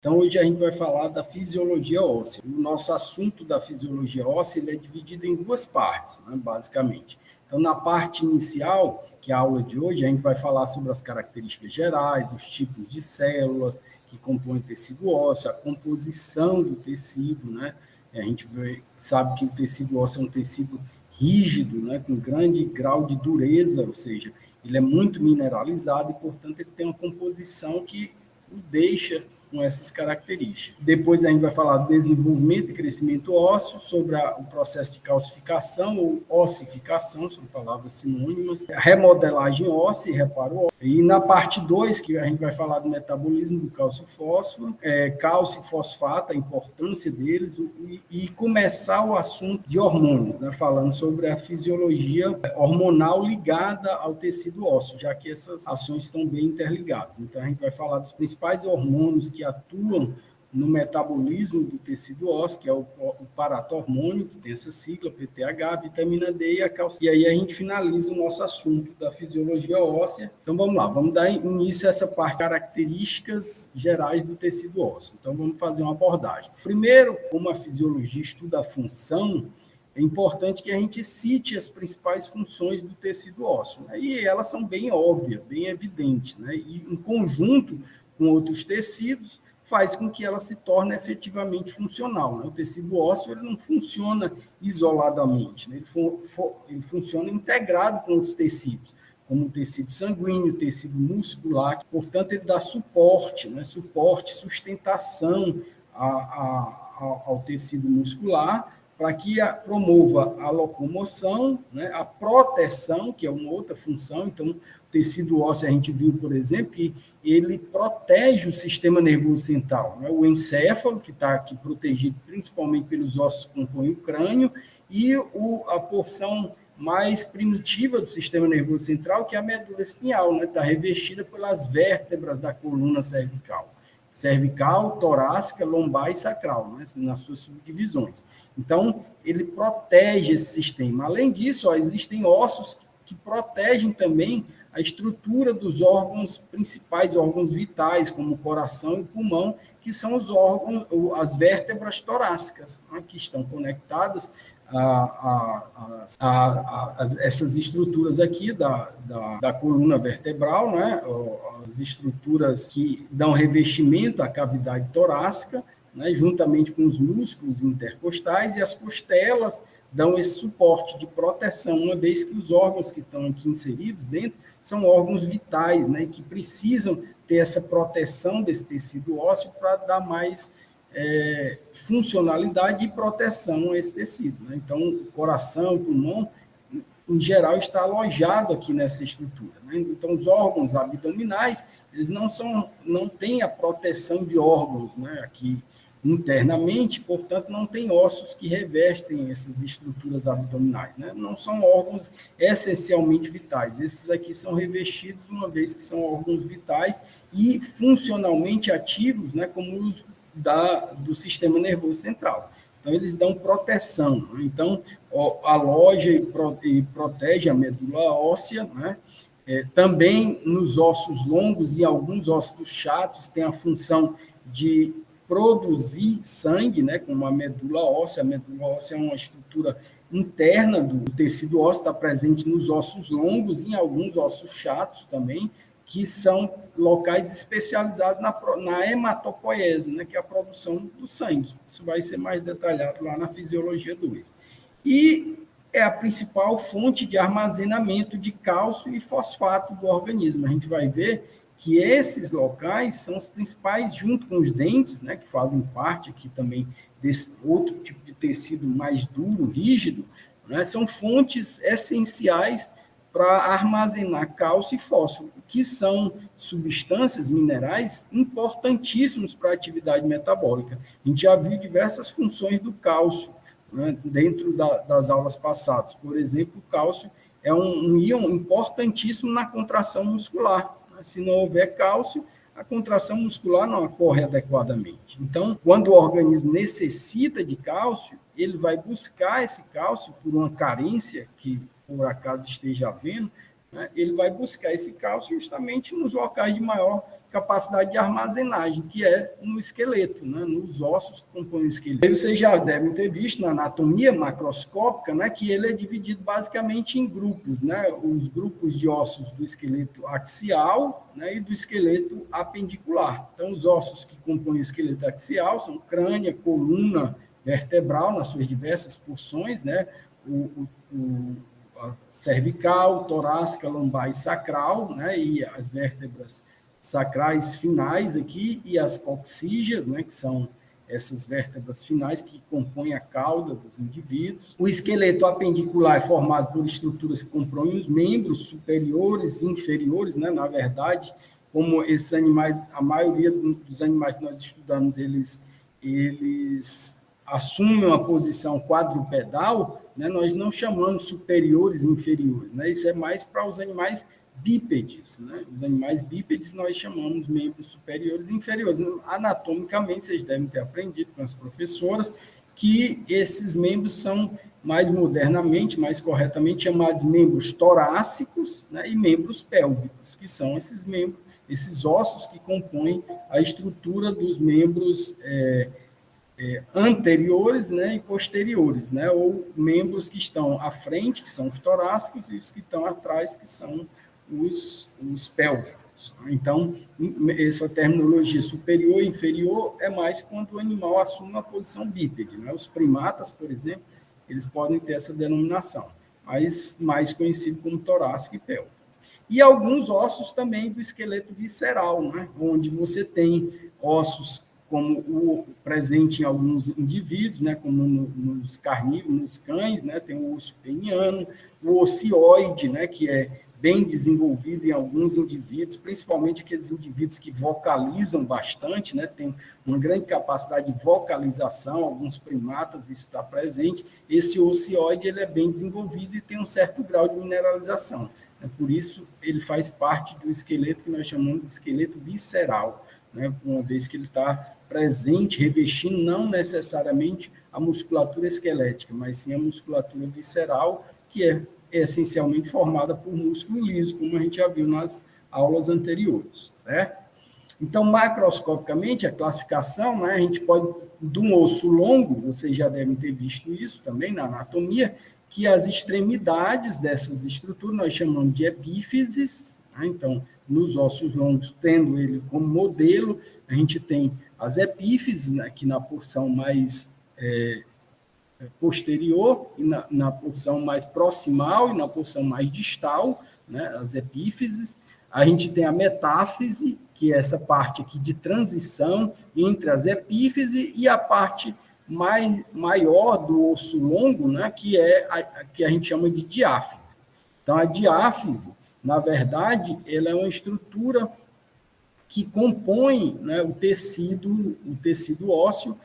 Então, hoje a gente vai falar da fisiologia óssea. O nosso assunto da fisiologia óssea ele é dividido em duas partes, né, basicamente. Então, na parte inicial, que é a aula de hoje, a gente vai falar sobre as características gerais, os tipos de células que compõem o tecido ósseo, a composição do tecido, né? A gente sabe que o tecido ósseo é um tecido rígido, né, com grande grau de dureza, ou seja, ele é muito mineralizado e, portanto, ele tem uma composição que o deixa com essas características. Depois a gente vai falar do desenvolvimento e crescimento ósseo, sobre o processo de calcificação ou ossificação, são palavras sinônimas, a remodelagem óssea e reparo ósseo. E na parte 2, que a gente vai falar do metabolismo do cálcio-fósforo, cálcio e fosfato, a importância deles, e começar o assunto de hormônios, né, falando sobre a fisiologia hormonal ligada ao tecido ósseo, já que essas ações estão bem interligadas. Então, a gente vai falar dos principais hormônios que atuam no metabolismo do tecido ósseo, que é o paratormônio, que tem essa sigla, PTH, a vitamina D e a calcina. E aí a gente finaliza o nosso assunto da fisiologia óssea. Então vamos lá, vamos dar início a essa parte, características gerais do tecido ósseo. Então vamos fazer uma abordagem. Primeiro, como a fisiologia estuda a função, é importante que a gente cite as principais funções do tecido ósseo, né? E elas são bem óbvias, bem evidentes, né? E em conjunto com outros tecidos, faz com que ela se torne efetivamente funcional, né? O tecido ósseo ele não funciona isoladamente, né? Ele funciona integrado com outros tecidos, como o tecido sanguíneo, o tecido muscular, portanto, ele dá suporte, né? Suporte, sustentação ao tecido muscular, para que promova a locomoção, né, a proteção, que é uma outra função. Então, o tecido ósseo, a gente viu, por exemplo, que ele protege o sistema nervoso central, né, o encéfalo, que está aqui protegido principalmente pelos ossos que compõem o crânio, e a porção mais primitiva do sistema nervoso central, que é a medula espinhal, né, está revestida pelas vértebras da coluna cervical, torácica, lombar e sacral, né, nas suas subdivisões. Então, ele protege esse sistema. Além disso, existem ossos que protegem também a estrutura dos órgãos principais, órgãos vitais, como o coração e o pulmão, que são os órgãos, as vértebras torácicas, né, que estão conectadas a essas estruturas aqui da coluna vertebral, né, as estruturas que dão revestimento à cavidade torácica, né, juntamente com os músculos intercostais, e as costelas dão esse suporte de proteção, uma vez que os órgãos que estão aqui inseridos dentro são órgãos vitais, né, que precisam ter essa proteção desse tecido ósseo para dar mais funcionalidade e proteção a esse tecido, né? Então, o coração, o pulmão, em geral, está alojado aqui nessa estrutura, né? Então, os órgãos abdominais, eles não têm a proteção de órgãos, né, aqui internamente, portanto, não tem ossos que revestem essas estruturas abdominais, né? Não são órgãos essencialmente vitais. Esses aqui são revestidos, uma vez que são órgãos vitais e funcionalmente ativos, né, como os do sistema nervoso central. Então, eles dão proteção, né? Então, aloja e protege a medula óssea, né? Também nos ossos longos e alguns ossos chatos tem a função de produzir sangue, né? Como a medula óssea. A medula óssea é uma estrutura interna do tecido ósseo, está presente nos ossos longos e em alguns ossos chatos também, que são locais especializados na hematopoiese, né, que é a produção do sangue. Isso vai ser mais detalhado lá na Fisiologia 2. E é a principal fonte de armazenamento de cálcio e fosfato do organismo. A gente vai ver que esses locais são os principais, junto com os dentes, né, que fazem parte aqui também desse outro tipo de tecido mais duro, rígido, né, são fontes essenciais para armazenar cálcio e fósforo, que são substâncias minerais importantíssimos para a atividade metabólica. A gente já viu diversas funções do cálcio, né, dentro das aulas passadas. Por exemplo, o cálcio é um íon importantíssimo na contração muscular. Se não houver cálcio, a contração muscular não ocorre adequadamente. Então, quando o organismo necessita de cálcio, ele vai buscar esse cálcio por uma carência que por acaso esteja havendo, né, ele vai buscar esse cálcio justamente nos locais de maior capacidade de armazenagem, que é no esqueleto, né, nos ossos que compõem o esqueleto. Vocês já devem ter visto na anatomia macroscópica, né, que ele é dividido basicamente em grupos, né, os grupos de ossos do esqueleto axial, né, e do esqueleto apendicular. Então, os ossos que compõem o esqueleto axial são crânio, coluna vertebral, nas suas diversas porções, né, a cervical, torácica, lombar e sacral, né, e as vértebras sacrais finais aqui, e as coxígeas, né, que são essas vértebras finais que compõem a cauda dos indivíduos. O esqueleto apendicular é formado por estruturas que compõem os membros superiores e inferiores, né, na verdade, como esses animais, a maioria dos animais que nós estudamos, eles assumem uma posição quadrupedal, né, nós não chamamos superiores e inferiores, né, isso é mais para os animais bípedes, né? Os animais bípedes nós chamamos membros superiores e inferiores. Anatomicamente, vocês devem ter aprendido com as professoras que esses membros são mais modernamente, mais corretamente chamados membros torácicos, né, e membros pélvicos, que são esses membros, esses ossos que compõem a estrutura dos membros anteriores, né, e posteriores, né, ou membros que estão à frente, que são os torácicos, e os que estão atrás, que são os pélvicos. Então, essa terminologia superior e inferior é mais quando o animal assume uma posição bípede, né? Os primatas, por exemplo, eles podem ter essa denominação, mas mais conhecido como torácico e pélvico. E alguns ossos também do esqueleto visceral, né? Onde você tem ossos como o presente em alguns indivíduos, né, como nos carnívoros, nos cães, né, tem o osso peniano, o ocioide, né, que é bem desenvolvido em alguns indivíduos, principalmente aqueles indivíduos que vocalizam bastante, né, tem uma grande capacidade de vocalização, alguns primatas isso está presente. Esse ocioide ele é bem desenvolvido e tem um certo grau de mineralização. Por isso, ele faz parte do esqueleto que nós chamamos de esqueleto visceral, né, uma vez que ele está presente, revestindo não necessariamente a musculatura esquelética, mas sim a musculatura visceral, que é essencialmente formada por músculo liso, como a gente já viu nas aulas anteriores, certo? Então, macroscopicamente, a classificação, né, a gente pode, de um osso longo, vocês já devem ter visto isso também na anatomia, que as extremidades dessas estruturas nós chamamos de epífises, né? Então, nos ossos longos, tendo ele como modelo, a gente tem as epífises, né, aqui na porção mais posterior, e na porção mais proximal e na porção mais distal, né, as epífises. A gente tem a metáfise, que é essa parte aqui de transição entre as epífises, e a parte maior do osso longo, né, que é que a gente chama de diáfise. Então, a diáfise, na verdade, ela é uma estrutura que compõe, né, o tecido ósseo,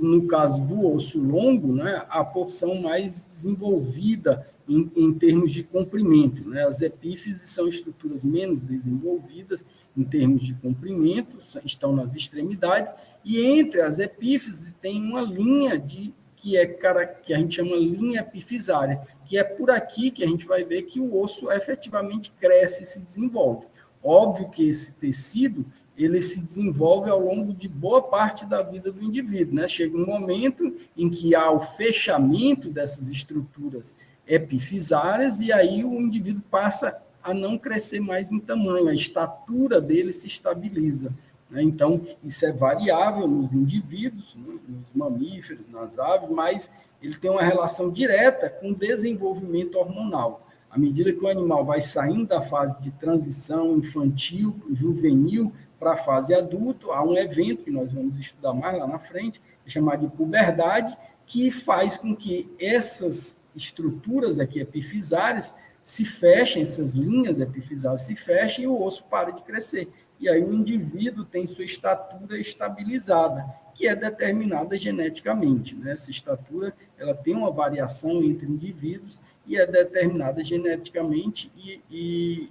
no caso do osso longo, né, a porção mais desenvolvida em termos de comprimento, né? As epífises são estruturas menos desenvolvidas em termos de comprimento, estão nas extremidades, e entre as epífises tem uma linha que a gente chama linha epifisária, que é por aqui que a gente vai ver que o osso efetivamente cresce e se desenvolve. Óbvio que esse tecido ele se desenvolve ao longo de boa parte da vida do indivíduo, né? Chega um momento em que há o fechamento dessas estruturas epifisárias e aí o indivíduo passa a não crescer mais em tamanho, a estatura dele se estabiliza, né? Então, isso é variável nos indivíduos, né? Nos mamíferos, nas aves, mas ele tem uma relação direta com o desenvolvimento hormonal. À medida que o animal vai saindo da fase de transição infantil, juvenil, para a fase adulta, há um evento que nós vamos estudar mais lá na frente, chamado de puberdade, que faz com que essas estruturas aqui epifisárias se fechem, essas linhas epifisárias se fechem e o osso para de crescer. E aí o indivíduo tem sua estatura estabilizada, que é determinada geneticamente, né? Essa estatura ela tem uma variação entre indivíduos e é determinada geneticamente e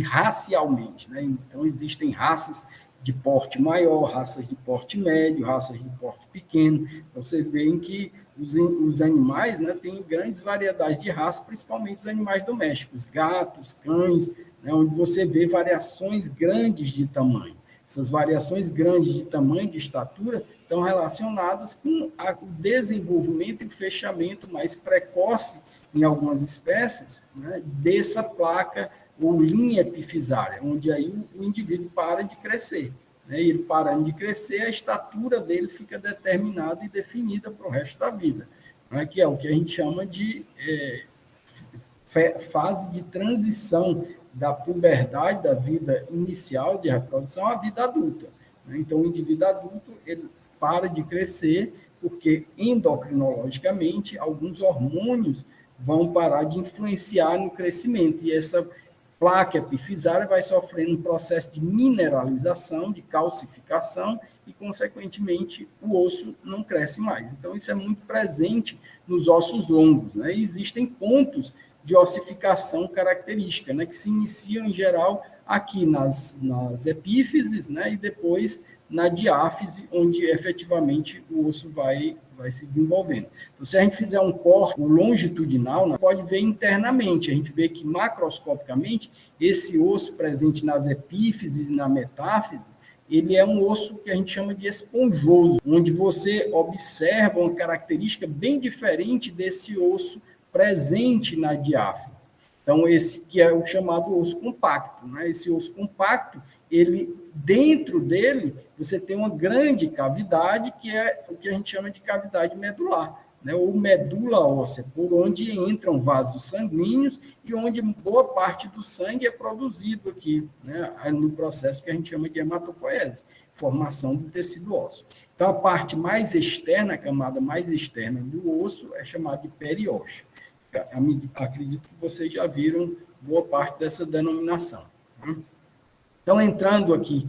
racialmente, né? Então, existem raças de porte maior, raças de porte médio, raças de porte pequeno. Então, você vê que os animais, né, têm grandes variedades de raças, principalmente os animais domésticos, gatos, cães, né, onde você vê variações grandes de tamanho. Essas variações grandes de tamanho, de estatura, estão relacionadas com o desenvolvimento e o fechamento mais precoce, em algumas espécies, né, dessa placa ou linha epifisária, onde aí o indivíduo para de crescer. Né, e ele parando de crescer, a estatura dele fica determinada e definida para o resto da vida, né, que é o que a gente chama de fase de transição da puberdade, da vida inicial de reprodução, à vida adulta. Né? Então, o indivíduo adulto ele para de crescer porque, endocrinologicamente, alguns hormônios vão parar de influenciar no crescimento, e essa placa epifisária vai sofrendo um processo de mineralização, de calcificação, e, consequentemente, o osso não cresce mais. Então, isso é muito presente nos ossos longos. Né? E existem pontos de ossificação característica, né, que se iniciam, em geral, aqui nas epífises, né, e depois na diáfise, onde efetivamente o osso vai se desenvolvendo. Então, se a gente fizer um corte longitudinal, né, pode ver internamente, a gente vê que macroscopicamente esse osso presente nas epífises e na metáfise, ele é um osso que a gente chama de esponjoso, onde você observa uma característica bem diferente desse osso presente na diáfise. Então, esse que é o chamado osso compacto, né? Esse osso compacto, ele, dentro dele, você tem uma grande cavidade, que é o que a gente chama de cavidade medular, né? Ou medula óssea, por onde entram vasos sanguíneos e onde boa parte do sangue é produzido aqui, né? No processo que a gente chama de hematopoese, formação do tecido ósseo. Então, a parte mais externa, a camada mais externa do osso, é chamada de periósteo. Acredito que vocês já viram boa parte dessa denominação. Então, entrando aqui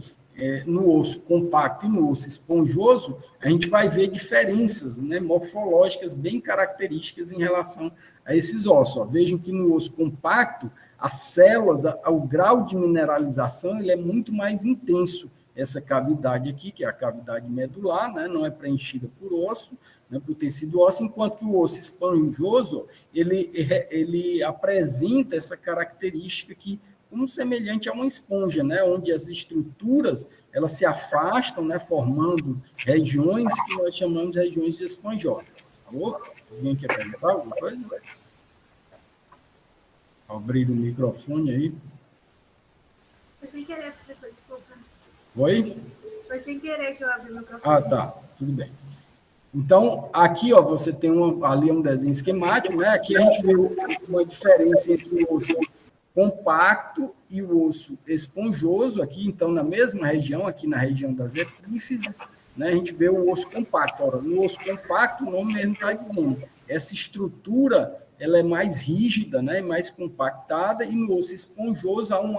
no osso compacto e no osso esponjoso, a gente vai ver diferenças, né, morfológicas bem características em relação a esses ossos. Ó, vejam que no osso compacto, as células, o grau de mineralização ele é muito mais intenso. Essa cavidade aqui, que é a cavidade medular, né, não é preenchida por osso, né, por tecido ósseo, enquanto que o osso esponjoso, ele apresenta essa característica que, como semelhante a uma esponja, né, onde as estruturas elas se afastam, né, formando regiões que nós chamamos de regiões esponjosas. Alô? Alguém quer perguntar alguma coisa? Abrir o microfone aí. Foi sem querer, professor, desculpa. Oi? Foi sem querer que eu abri o microfone. Ah, tá. Tudo bem. Então, aqui, ó, você tem ali um desenho esquemático, né? Aqui a gente vê uma diferença entre o osso compacto e o osso esponjoso, aqui, então, na mesma região, aqui na região das epífises, né? A gente vê o osso compacto. Ora, no osso compacto, o nome mesmo está dizendo, essa estrutura, ela é mais rígida, né? Mais compactada, e no osso esponjoso há um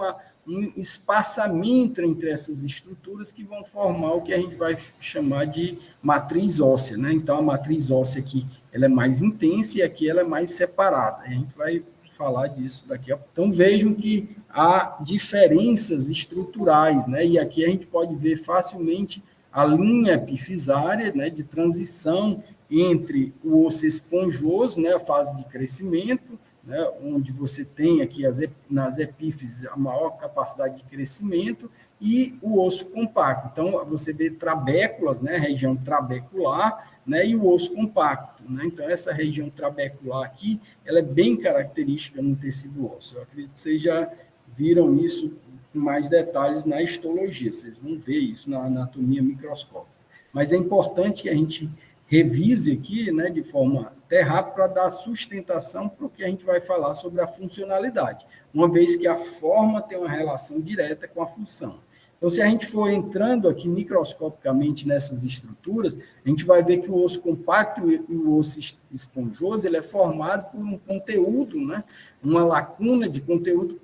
espaçamento entre essas estruturas que vão formar o que a gente vai chamar de matriz óssea, né? Então, a matriz óssea aqui, ela é mais intensa e aqui ela é mais separada. A gente vai falar disso daqui a pouco. Então, vejam que há diferenças estruturais, né? E aqui a gente pode ver facilmente a linha epifisária, né, de transição entre o osso esponjoso, né, a fase de crescimento, né, onde você tem aqui nas epífises a maior capacidade de crescimento, e o osso compacto. Então, você vê trabéculas, né, região trabecular, né, e o osso compacto. Né? Então, essa região trabecular aqui, ela é bem característica no tecido ósseo. Eu acredito que vocês já viram isso com mais detalhes na histologia, vocês vão ver isso na anatomia microscópica. Mas é importante que a gente revise aqui, né, de forma até rápida, para dar sustentação para o que a gente vai falar sobre a funcionalidade, uma vez que a forma tem uma relação direta com a função. Então, se a gente for entrando aqui microscopicamente nessas estruturas, a gente vai ver que o osso compacto e o osso esponjoso ele é formado por um conteúdo, né, uma lacuna de conteúdo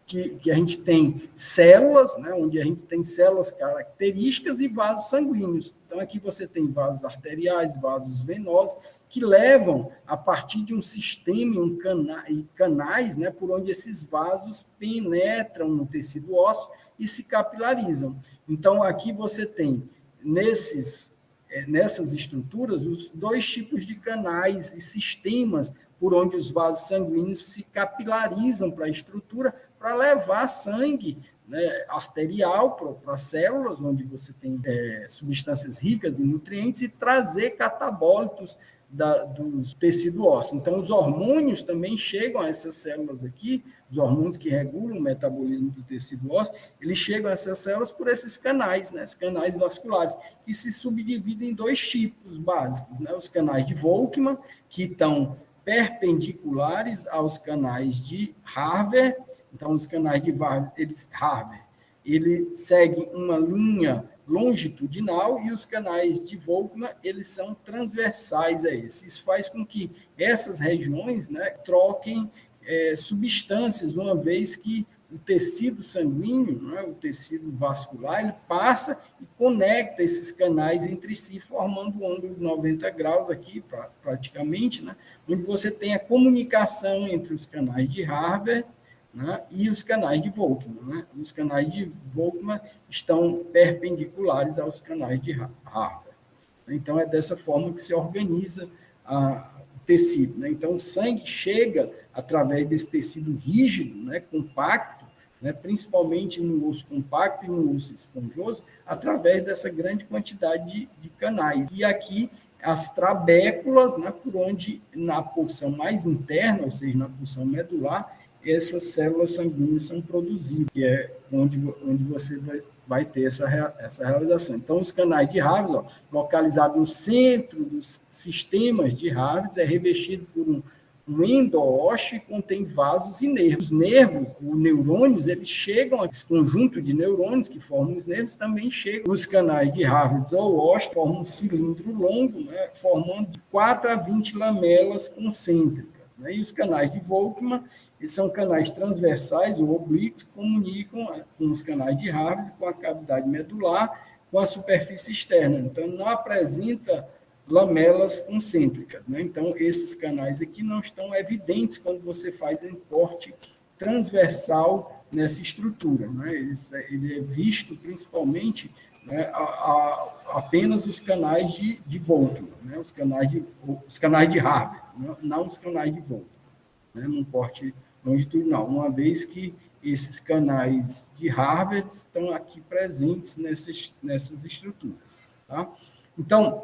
que a gente tem células, né, onde a gente tem células características e vasos sanguíneos. Então, aqui você tem vasos arteriais, vasos venosos, que levam, a partir de um sistema e canais, né, por onde esses vasos penetram no tecido ósseo e se capilarizam. Então, aqui você tem, nessas estruturas, os dois tipos de canais e sistemas por onde os vasos sanguíneos se capilarizam para a estrutura, para levar sangue, né, arterial para as células, onde você tem substâncias ricas em nutrientes, e trazer catabólitos do tecido ósseo. Então, os hormônios também chegam a essas células aqui, os hormônios que regulam o metabolismo do tecido ósseo, eles chegam a essas células por esses canais, né, esses canais vasculares, que se subdividem em 2 tipos básicos, né, os canais de Volkmann, que estão perpendiculares aos canais de Harver. Então, os canais de Harver, ele segue uma linha longitudinal, e os canais de Volkmann, eles são transversais a esses. Isso faz com que essas regiões, né, troquem substâncias, uma vez que o tecido sanguíneo, né, o tecido vascular, ele passa e conecta esses canais entre si, formando um ângulo de 90 graus aqui, praticamente, né, onde você tem a comunicação entre os canais de Harver, né, e os canais de Volkmann. Né? Os canais de Volkmann estão perpendiculares aos canais de Harver. Então, é dessa forma que se organiza o tecido. Né? Então, o sangue chega através desse tecido rígido, né, compacto, né, principalmente no osso compacto e no osso esponjoso, através dessa grande quantidade de canais. E aqui, as trabéculas, né, por onde, na porção mais interna, ou seja, na porção medular, essas células sanguíneas são produzidas, que é onde você vai ter essa realização. Então, os canais de Harvey, localizados no centro dos sistemas de Harvey, é revestido por um endócio e contém vasos e nervos. Os nervos, os neurônios, eles chegam, esse conjunto de neurônios que formam os nervos também chegam. Os canais de Harvey ou ósseo formam um cilindro longo, né, formando de 4 a 20 lamelas concêntricas. Né, e os canais de Volkmann, eles são canais transversais ou oblíquos, que comunicam com os canais de Harvey, com a cavidade medular, com a superfície externa. Então, não apresenta lamelas concêntricas. Né? Então, esses canais aqui não estão evidentes quando você faz um corte transversal nessa estrutura. Né? Ele é visto principalmente, né, apenas os canais de Volkmann, né? os canais de Harvey, não os canais de Volkmann, né? Num corte longitudinal, uma vez que esses canais de Harvey estão aqui presentes nessas estruturas. Tá? Então,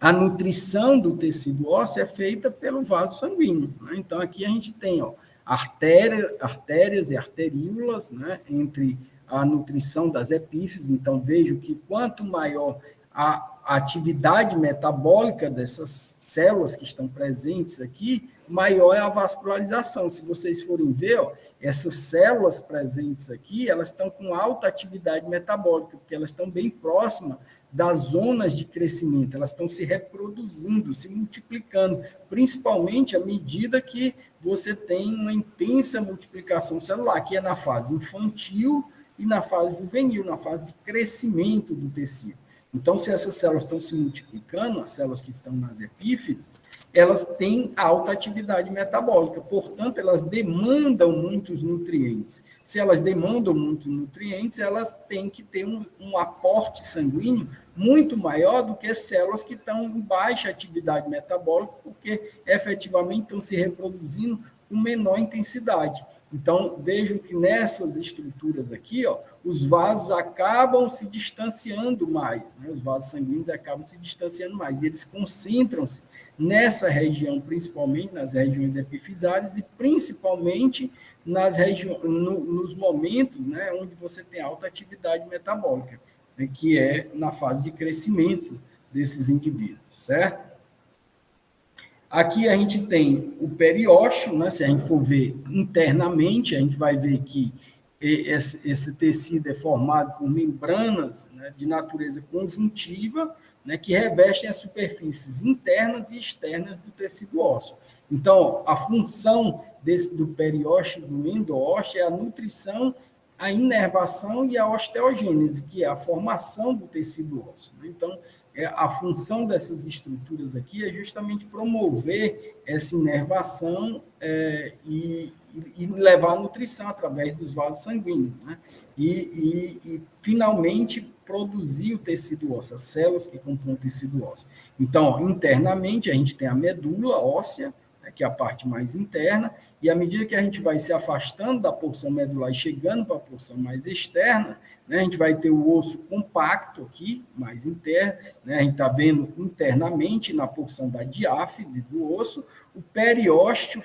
a nutrição do tecido ósseo é feita pelo vaso sanguíneo. Né? Então, aqui a gente tem artérias e arteríolas, né, entre a nutrição das epífises. Então, vejo que quanto maior a atividade metabólica dessas células que estão presentes aqui, maior é a vascularização. Se vocês forem ver, essas células presentes aqui, elas estão com alta atividade metabólica, porque elas estão bem próximas das zonas de crescimento, elas estão se reproduzindo, se multiplicando, principalmente à medida que você tem uma intensa multiplicação celular, que é na fase infantil e na fase juvenil, na fase de crescimento do tecido. Então, se essas células estão se multiplicando, as células que estão nas epífises, elas têm alta atividade metabólica, portanto, elas demandam muitos nutrientes. Se elas demandam muitos nutrientes, elas têm que ter um aporte sanguíneo muito maior do que as células que estão em baixa atividade metabólica, porque efetivamente estão se reproduzindo com menor intensidade. Então, vejam que nessas estruturas aqui, os vasos acabam se distanciando mais, né? Os vasos sanguíneos acabam se distanciando mais, e eles concentram-se nessa região, principalmente nas regiões epifisárias e principalmente nos momentos, né, onde você tem alta atividade metabólica, né, que é na fase de crescimento desses indivíduos, certo? Aqui a gente tem o periósteo, né? Se a gente for ver internamente, a gente vai ver que esse tecido é formado por membranas, né, de natureza conjuntiva, né, que revestem as superfícies internas e externas do tecido ósseo. Então, a função do periósteo, do endósteo, é a nutrição, a inervação e a osteogênese, que é a formação do tecido ósseo. Então, a função dessas estruturas aqui é justamente promover essa inervação e levar a nutrição através dos vasos sanguíneos, né? E, finalmente, produzir o tecido ósseo, as células que compõem o tecido ósseo. Então, internamente, a gente tem a medula óssea, que é a parte mais interna, e à medida que a gente vai se afastando da porção medular e chegando para a porção mais externa, né, a gente vai ter o osso compacto aqui, mais interno, né, a gente está vendo internamente na porção da diáfise do osso, o periósteo,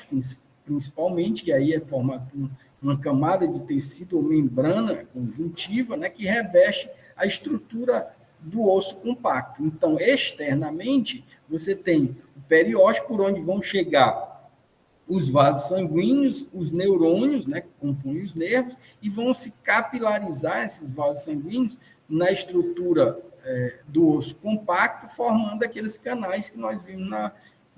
principalmente, que aí é formado por uma camada de tecido ou membrana conjuntiva, né, que reveste a estrutura do osso compacto. Então, externamente, você tem o periósteo, por onde vão chegar os vasos sanguíneos, os neurônios, né, que compõem os nervos, e vão se capilarizar esses vasos sanguíneos na estrutura do osso compacto, formando aqueles canais que nós vimos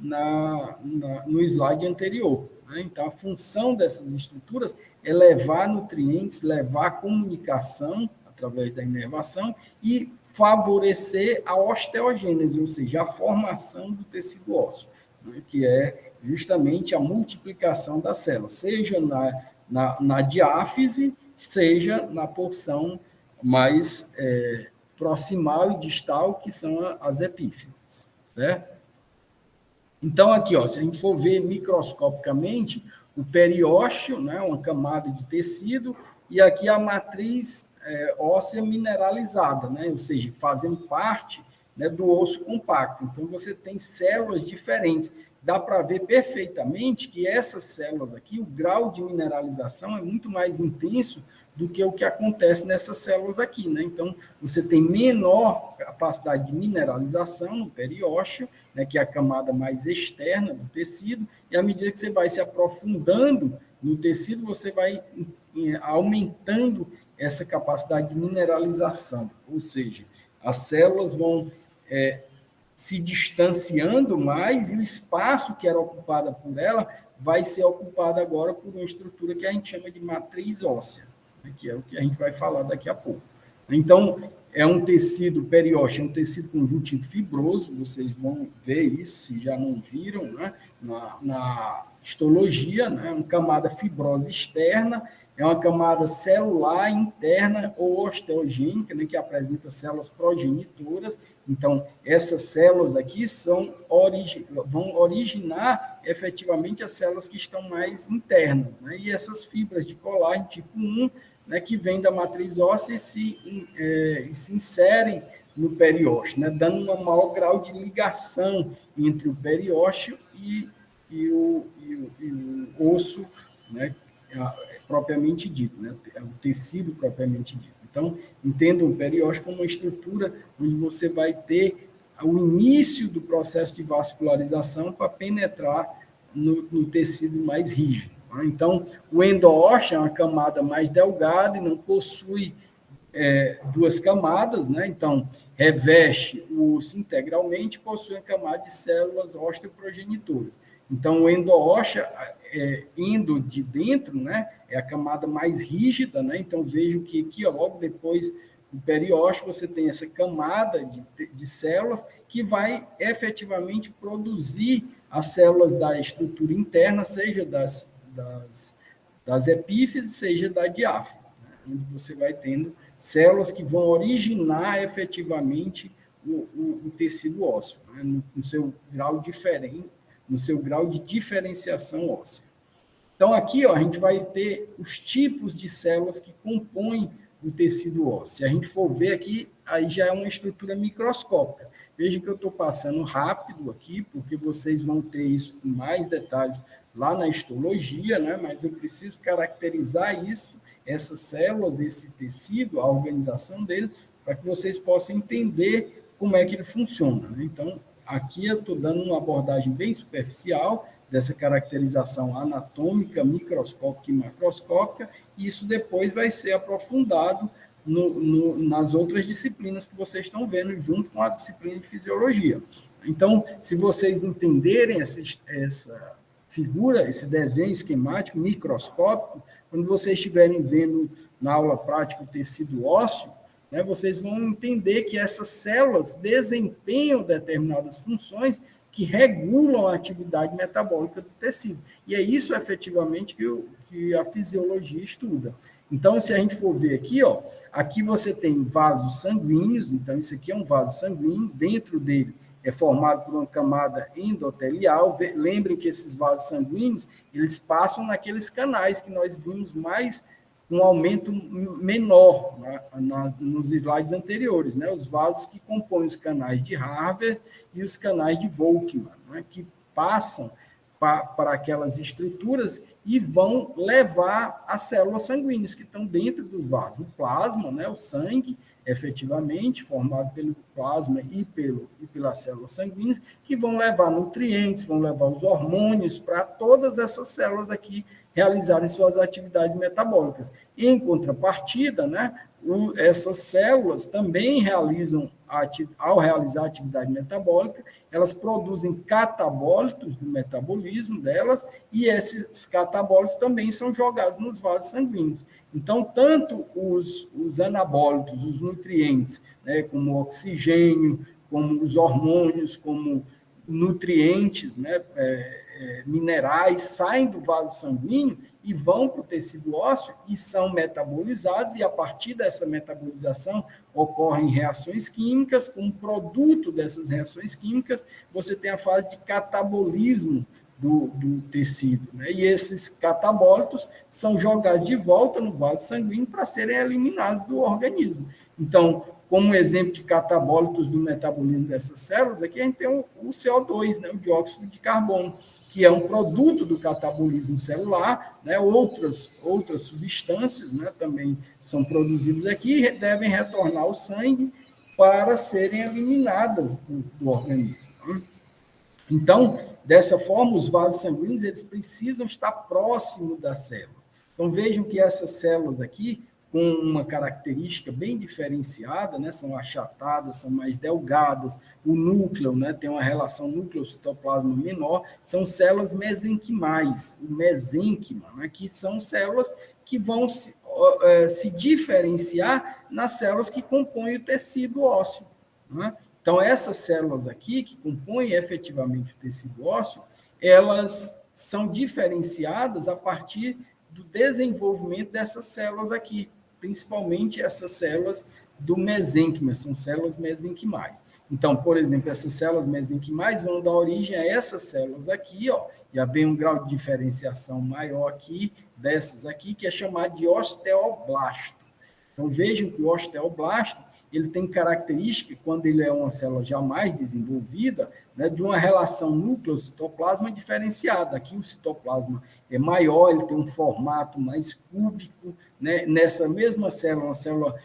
no slide anterior. Né? Então, a função dessas estruturas é levar nutrientes, levar comunicação através da inervação e favorecer a osteogênese, ou seja, a formação do tecido ósseo, né, que é justamente a multiplicação das células, seja na diáfise, seja na porção mais proximal e distal, que são as epífises, certo? Então, aqui, ó, se a gente for ver microscopicamente, o periósteo, né, uma camada de tecido, e aqui a matriz óssea mineralizada, né? Ou seja, fazendo parte, né, do osso compacto. Então, você tem células diferentes. Dá para ver perfeitamente que essas células aqui, o grau de mineralização é muito mais intenso do que o que acontece nessas células aqui, né? Então, você tem menor capacidade de mineralização no periósteo, né, que é a camada mais externa do tecido, e à medida que você vai se aprofundando no tecido, você vai aumentando essa capacidade de mineralização, ou seja, as células vão se distanciando mais e o espaço que era ocupado por ela vai ser ocupado agora por uma estrutura que a gente chama de matriz óssea, né, que é o que a gente vai falar daqui a pouco. Então, é um tecido periósteo, é um tecido conjuntivo fibroso, vocês vão ver isso, se já não viram, né, na histologia, né, uma camada fibrosa externa, é uma camada celular interna ou osteogênica, né, que apresenta células progenitoras. Então, essas células aqui vão originar efetivamente as células que estão mais internas, né? E essas fibras de colágeno tipo 1, né, que vêm da matriz óssea e se inserem no periósteo, né, dando um maior grau de ligação entre o periósteo e o osso, né, propriamente dito, né? O tecido propriamente dito. Então, entendam o periósteo como uma estrutura onde você vai ter o início do processo de vascularização para penetrar no tecido mais rígido. Tá? Então, o endósteo é uma camada mais delgada e não possui duas camadas, né? Então, reveste o osso integralmente, possui a camada de células osteoprogenitoras. Então, o endósteo, indo de dentro, né, é a camada mais rígida, né? Então, vejo que aqui, ó, logo depois do periósteo, você tem essa camada de células que vai efetivamente produzir as células da estrutura interna, seja das epífises, seja da diáfise, né? Onde você vai tendo células que vão originar efetivamente o tecido ósseo, né, no seu grau diferente, no seu grau de diferenciação óssea. Então, aqui, ó, a gente vai ter os tipos de células que compõem o tecido ósseo. Se a gente for ver aqui, aí já é uma estrutura microscópica. Veja que eu estou passando rápido aqui, porque vocês vão ter isso com mais detalhes lá na histologia, né? Mas eu preciso caracterizar isso, essas células, esse tecido, a organização dele, para que vocês possam entender como é que ele funciona, né? Então, aqui eu estou dando uma abordagem bem superficial dessa caracterização anatômica, microscópica e macroscópica, e isso depois vai ser aprofundado nas outras disciplinas que vocês estão vendo, junto com a disciplina de fisiologia. Então, se vocês entenderem essa figura, esse desenho esquemático microscópico, quando vocês estiverem vendo na aula prática o tecido ósseo, né, vocês vão entender que essas células desempenham determinadas funções que regulam a atividade metabólica do tecido. E é isso, efetivamente, que a fisiologia estuda. Então, se a gente for ver aqui, ó, aqui você tem vasos sanguíneos, então isso aqui é um vaso sanguíneo, dentro dele é formado por uma camada endotelial. Lembrem que esses vasos sanguíneos, eles passam naqueles canais que nós vimos mais um aumento menor nos slides anteriores, né? Os vasos que compõem os canais de Harvey e os canais de Volkmann, né? Que passam para aquelas estruturas e vão levar as células sanguíneas que estão dentro dos vasos. O plasma, né? O sangue, efetivamente, formado pelo plasma e pelas células sanguíneas, que vão levar nutrientes, vão levar os hormônios para todas essas células aqui realizarem suas atividades metabólicas. Em contrapartida, né, essas células também realizam, ao realizar a atividade metabólica, elas produzem catabólitos do metabolismo delas, e esses catabólitos também são jogados nos vasos sanguíneos. Então, tanto os anabólitos, os nutrientes, né, como o oxigênio, como os hormônios, como nutrientes, né, minerais, saem do vaso sanguíneo e vão para o tecido ósseo e são metabolizados, e a partir dessa metabolização ocorrem reações químicas. Como produto dessas reações químicas, você tem a fase de catabolismo do tecido, né? E esses catabólitos são jogados de volta no vaso sanguíneo para serem eliminados do organismo. Então, como exemplo de catabólitos do metabolismo dessas células, aqui a gente tem o CO2, né, o dióxido de carbono, que é um produto do catabolismo celular, né? Outras substâncias, né, também são produzidas aqui e devem retornar ao sangue para serem eliminadas do organismo. Né? Então, dessa forma, os vasos sanguíneos eles precisam estar próximos das células. Então, vejam que essas células aqui, com uma característica bem diferenciada, né, são achatadas, são mais delgadas, o núcleo, né, tem uma relação núcleo-citoplasma menor, são células mesenquimais, o mesênquima, né, que são células que vão se diferenciar nas células que compõem o tecido ósseo. Né? Então, essas células aqui, que compõem efetivamente o tecido ósseo, elas são diferenciadas a partir do desenvolvimento dessas células aqui, principalmente essas células do mesênquima, são células mesenquimais. Então, por exemplo, essas células mesenquimais vão dar origem a essas células aqui, ó, já vem um grau de diferenciação maior aqui, dessas aqui, que é chamado de osteoblasto. Então, vejam que o osteoblasto, ele tem característica, quando ele é uma célula já mais desenvolvida, né, de uma relação núcleo-citoplasma diferenciada. Aqui o citoplasma é maior, ele tem um formato mais cúbico, né, nessa mesma célula, uma célula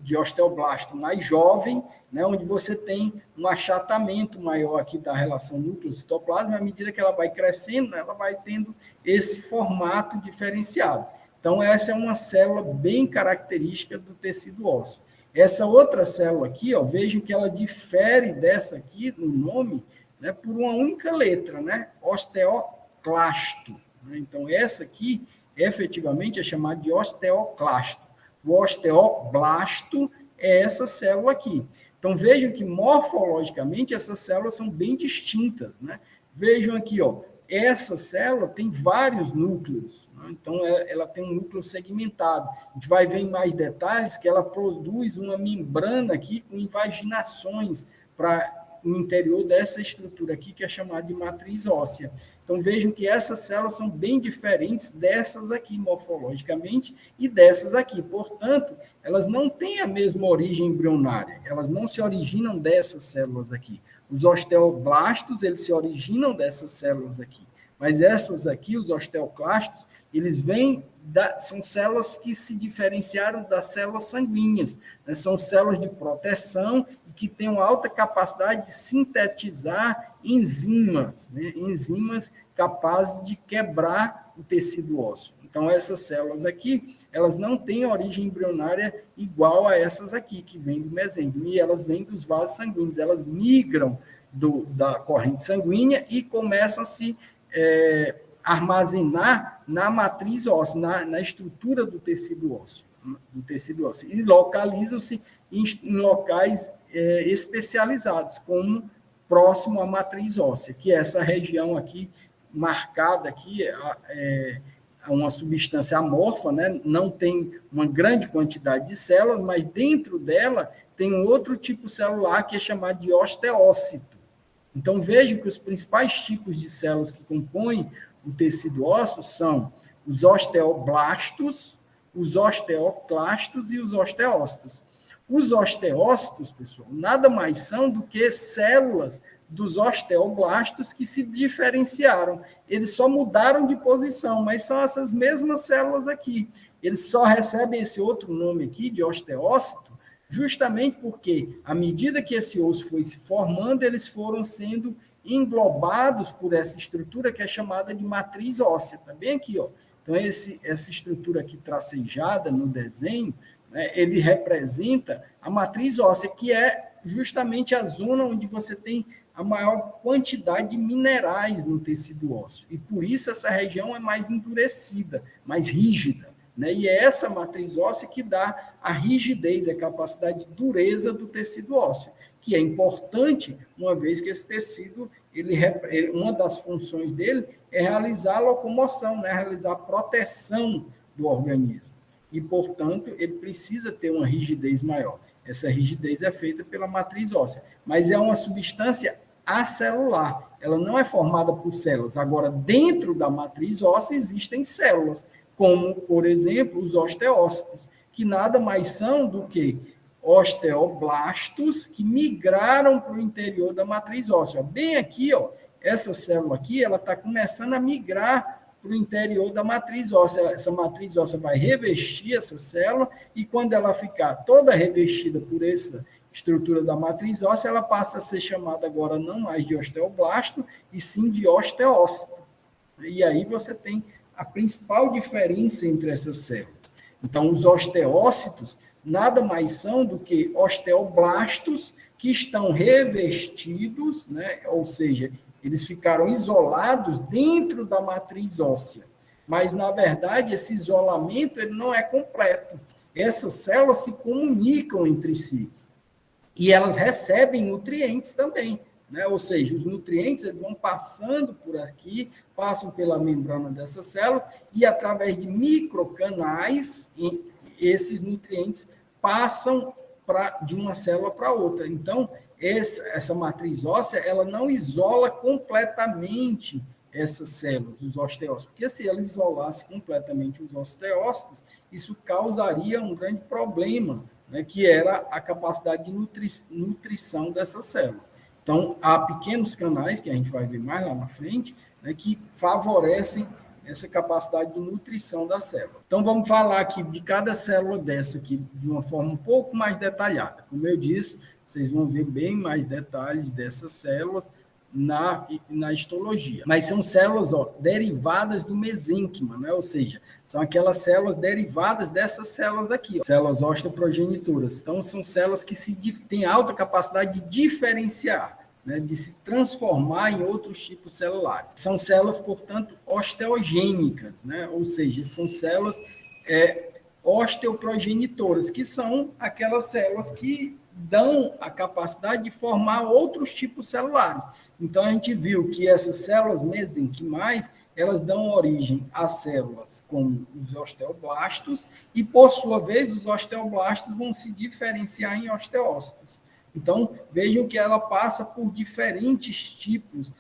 de osteoblasto mais jovem, né, onde você tem um achatamento maior aqui da relação núcleo-citoplasma, e à medida que ela vai crescendo, ela vai tendo esse formato diferenciado. Então, essa é uma célula bem característica do tecido ósseo. Essa outra célula aqui, ó, vejam que ela difere dessa aqui, no nome, né, por uma única letra, né, osteoclasto. Né? Então, essa aqui, efetivamente, é chamada de osteoclasto. O osteoblasto é essa célula aqui. Então, vejam que, morfologicamente, essas células são bem distintas. Né? Vejam aqui, ó, essa célula tem vários núcleos, né? Então ela tem um núcleo segmentado. A gente vai ver em mais detalhes que ela produz uma membrana aqui com invaginações para o interior dessa estrutura aqui, que é chamada de matriz óssea. Então vejam que essas células são bem diferentes dessas aqui morfologicamente e dessas aqui. Portanto, elas não têm a mesma origem embrionária, elas não se originam dessas células aqui. Os osteoblastos, eles se originam dessas células aqui. Mas essas aqui, os osteoclastos, eles são células que se diferenciaram das células sanguíneas. Né? São células de proteção e que têm uma alta capacidade de sintetizar enzimas, né? Enzimas capazes de quebrar o tecido ósseo. Então, essas células aqui, elas não têm origem embrionária igual a essas aqui, que vêm do mesênquima, e elas vêm dos vasos sanguíneos. Elas migram da corrente sanguínea e começam a se armazenar na matriz óssea, na estrutura do tecido ósseo. E localizam-se em locais especializados, como próximo à matriz óssea, que é essa região aqui, marcada aqui, uma substância amorfa, né? Não tem uma grande quantidade de células, mas dentro dela tem um outro tipo celular que é chamado de osteócito. Então, vejam que os principais tipos de células que compõem o tecido ósseo são os osteoblastos, os osteoclastos e os osteócitos. Os osteócitos, pessoal, nada mais são do que células dos osteoblastos que se diferenciaram. Eles só mudaram de posição, mas são essas mesmas células aqui. Eles só recebem esse outro nome aqui, de osteócito, justamente porque, à medida que esse osso foi se formando, eles foram sendo englobados por essa estrutura que é chamada de matriz óssea. Está bem aqui, ó. Então, essa estrutura aqui tracejada no desenho, né, ele representa a matriz óssea, que é justamente a zona onde você tem a maior quantidade de minerais no tecido ósseo. E por isso essa região é mais endurecida, mais rígida. Né? E é essa matriz óssea que dá a rigidez, a capacidade de dureza do tecido ósseo, que é importante, uma vez que esse tecido, uma das funções dele é realizar a locomoção, né? Realizar a proteção do organismo. E, portanto, ele precisa ter uma rigidez maior. Essa rigidez é feita pela matriz óssea, mas é uma substância acelular. Ela não é formada por células. Agora, dentro da matriz óssea existem células, como, por exemplo, os osteócitos, que nada mais são do que osteoblastos que migraram para o interior da matriz óssea. Bem aqui, ó, essa célula aqui, ela está começando a migrar para o interior da matriz óssea. Essa matriz óssea vai revestir essa célula e quando ela ficar toda revestida por essa estrutura da matriz óssea, ela passa a ser chamada agora não mais de osteoblasto, e sim de osteócito. E aí você tem a principal diferença entre essas células. Então, os osteócitos nada mais são do que osteoblastos que estão revestidos, né? Ou seja, eles ficaram isolados dentro da matriz óssea. Mas, na verdade, esse isolamento ele não é completo. Essas células se comunicam entre si e elas recebem nutrientes também. Né? Ou seja, os nutrientes eles vão passando por aqui, passam pela membrana dessas células e, através de microcanais, esses nutrientes passam de uma célula para outra. Então, essa matriz óssea ela não isola completamente essas células, os osteócitos, porque se ela isolasse completamente os osteócitos, isso causaria um grande problema, né, que era a capacidade de nutrição dessas células. Então, há pequenos canais, que a gente vai ver mais lá na frente, né, que favorecem essa capacidade de nutrição das células. Então, vamos falar aqui de cada célula dessa aqui de uma forma um pouco mais detalhada. Como eu disse, vocês vão ver bem mais detalhes dessas células na histologia. Mas são células derivadas do mesênquima, né? Ou seja, são aquelas células derivadas dessas células aqui, células osteoprogenitoras. Então, são células que têm alta capacidade de diferenciar, né, de se transformar em outros tipos celulares. São células, portanto, osteogênicas, né? Ou seja, são células osteoprogenitoras, que são aquelas células que dão a capacidade de formar outros tipos celulares. Então, a gente viu que essas células mesenquimais, elas dão origem a células como os osteoblastos e, por sua vez, os osteoblastos vão se diferenciar em osteócitos. Então, vejam que ela passa por diferentes tipos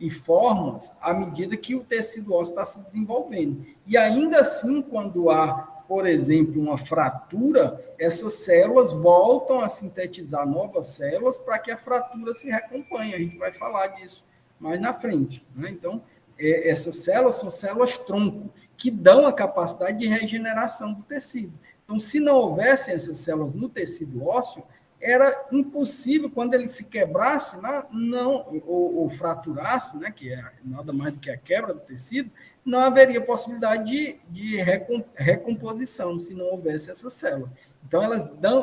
e formas à medida que o tecido ósseo está se desenvolvendo. E ainda assim, quando há, por exemplo, uma fratura, essas células voltam a sintetizar novas células para que a fratura se recomponha. A gente vai falar disso mais na frente, né? Então, essas células são células-tronco, que dão a capacidade de regeneração do tecido. Então, se não houvessem essas células no tecido ósseo, era impossível, quando ele se quebrasse ou fraturasse, né, que é nada mais do que a quebra do tecido, não haveria possibilidade de recomposição se não houvesse essas células. Então,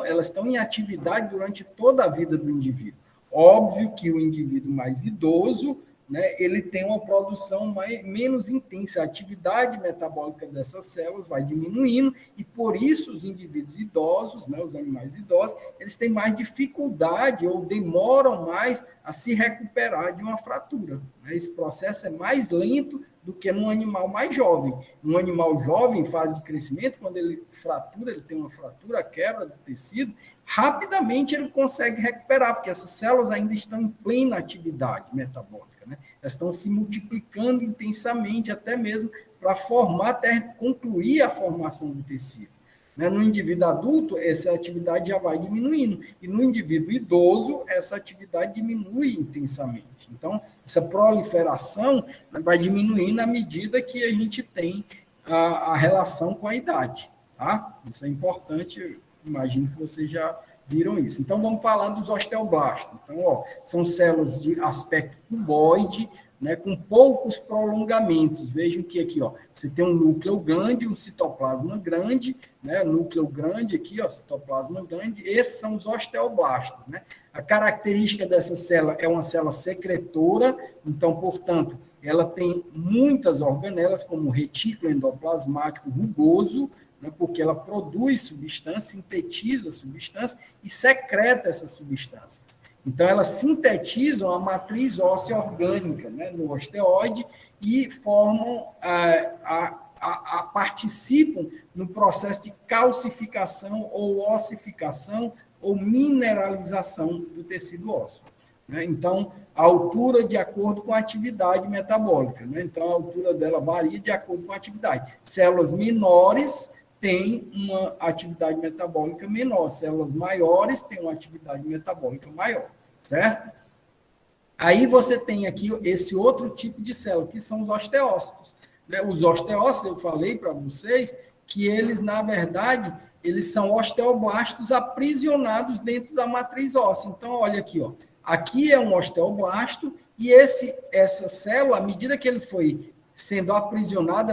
elas estão em atividade durante toda a vida do indivíduo. Óbvio que o indivíduo mais idoso, né, ele tem uma produção menos intensa, a atividade metabólica dessas células vai diminuindo e por isso os indivíduos idosos, né, os animais idosos, eles têm mais dificuldade ou demoram mais a se recuperar de uma fratura. Né? Esse processo é mais lento do que num animal mais jovem. Um animal jovem, em fase de crescimento, quando ele fratura, ele tem uma fratura, quebra do tecido, rapidamente ele consegue recuperar, porque essas células ainda estão em plena atividade metabólica, né? Elas estão se multiplicando intensamente, até mesmo para formar, até concluir a formação do tecido. No indivíduo adulto, essa atividade já vai diminuindo, e no indivíduo idoso, essa atividade diminui intensamente. Então, essa proliferação vai diminuindo à medida que a gente tem a relação com a idade. Tá? Isso é importante, imagino que vocês já viram isso. Então, vamos falar dos osteoblastos. Então, são células de aspecto cuboide, né, com poucos prolongamentos. Vejam que aqui, você tem um núcleo grande, um citoplasma grande, né, núcleo grande aqui, citoplasma grande, esses são os osteoblastos, né? A característica dessa célula é uma célula secretora, então, portanto, ela tem muitas organelas, como o retículo endoplasmático rugoso, né, porque ela produz substância, sintetiza substância e secreta essas substâncias. Então, elas sintetizam a matriz óssea orgânica, né, no osteoide e formam, participam no processo de calcificação ou ossificação ou mineralização do tecido ósseo. Né? Então, a altura de acordo com a atividade metabólica. Né? Então, a altura dela varia de acordo com a atividade. Células menores têm uma atividade metabólica menor, células maiores têm uma atividade metabólica maior, certo? Aí você tem aqui esse outro tipo de célula, que são os osteócitos. Né? Os osteócitos, eu falei para vocês, que eles, na verdade, eles são osteoblastos aprisionados dentro da matriz óssea. Então, olha aqui, aqui é um osteoblasto, e essa célula, à medida que ele foi sendo aprisionada,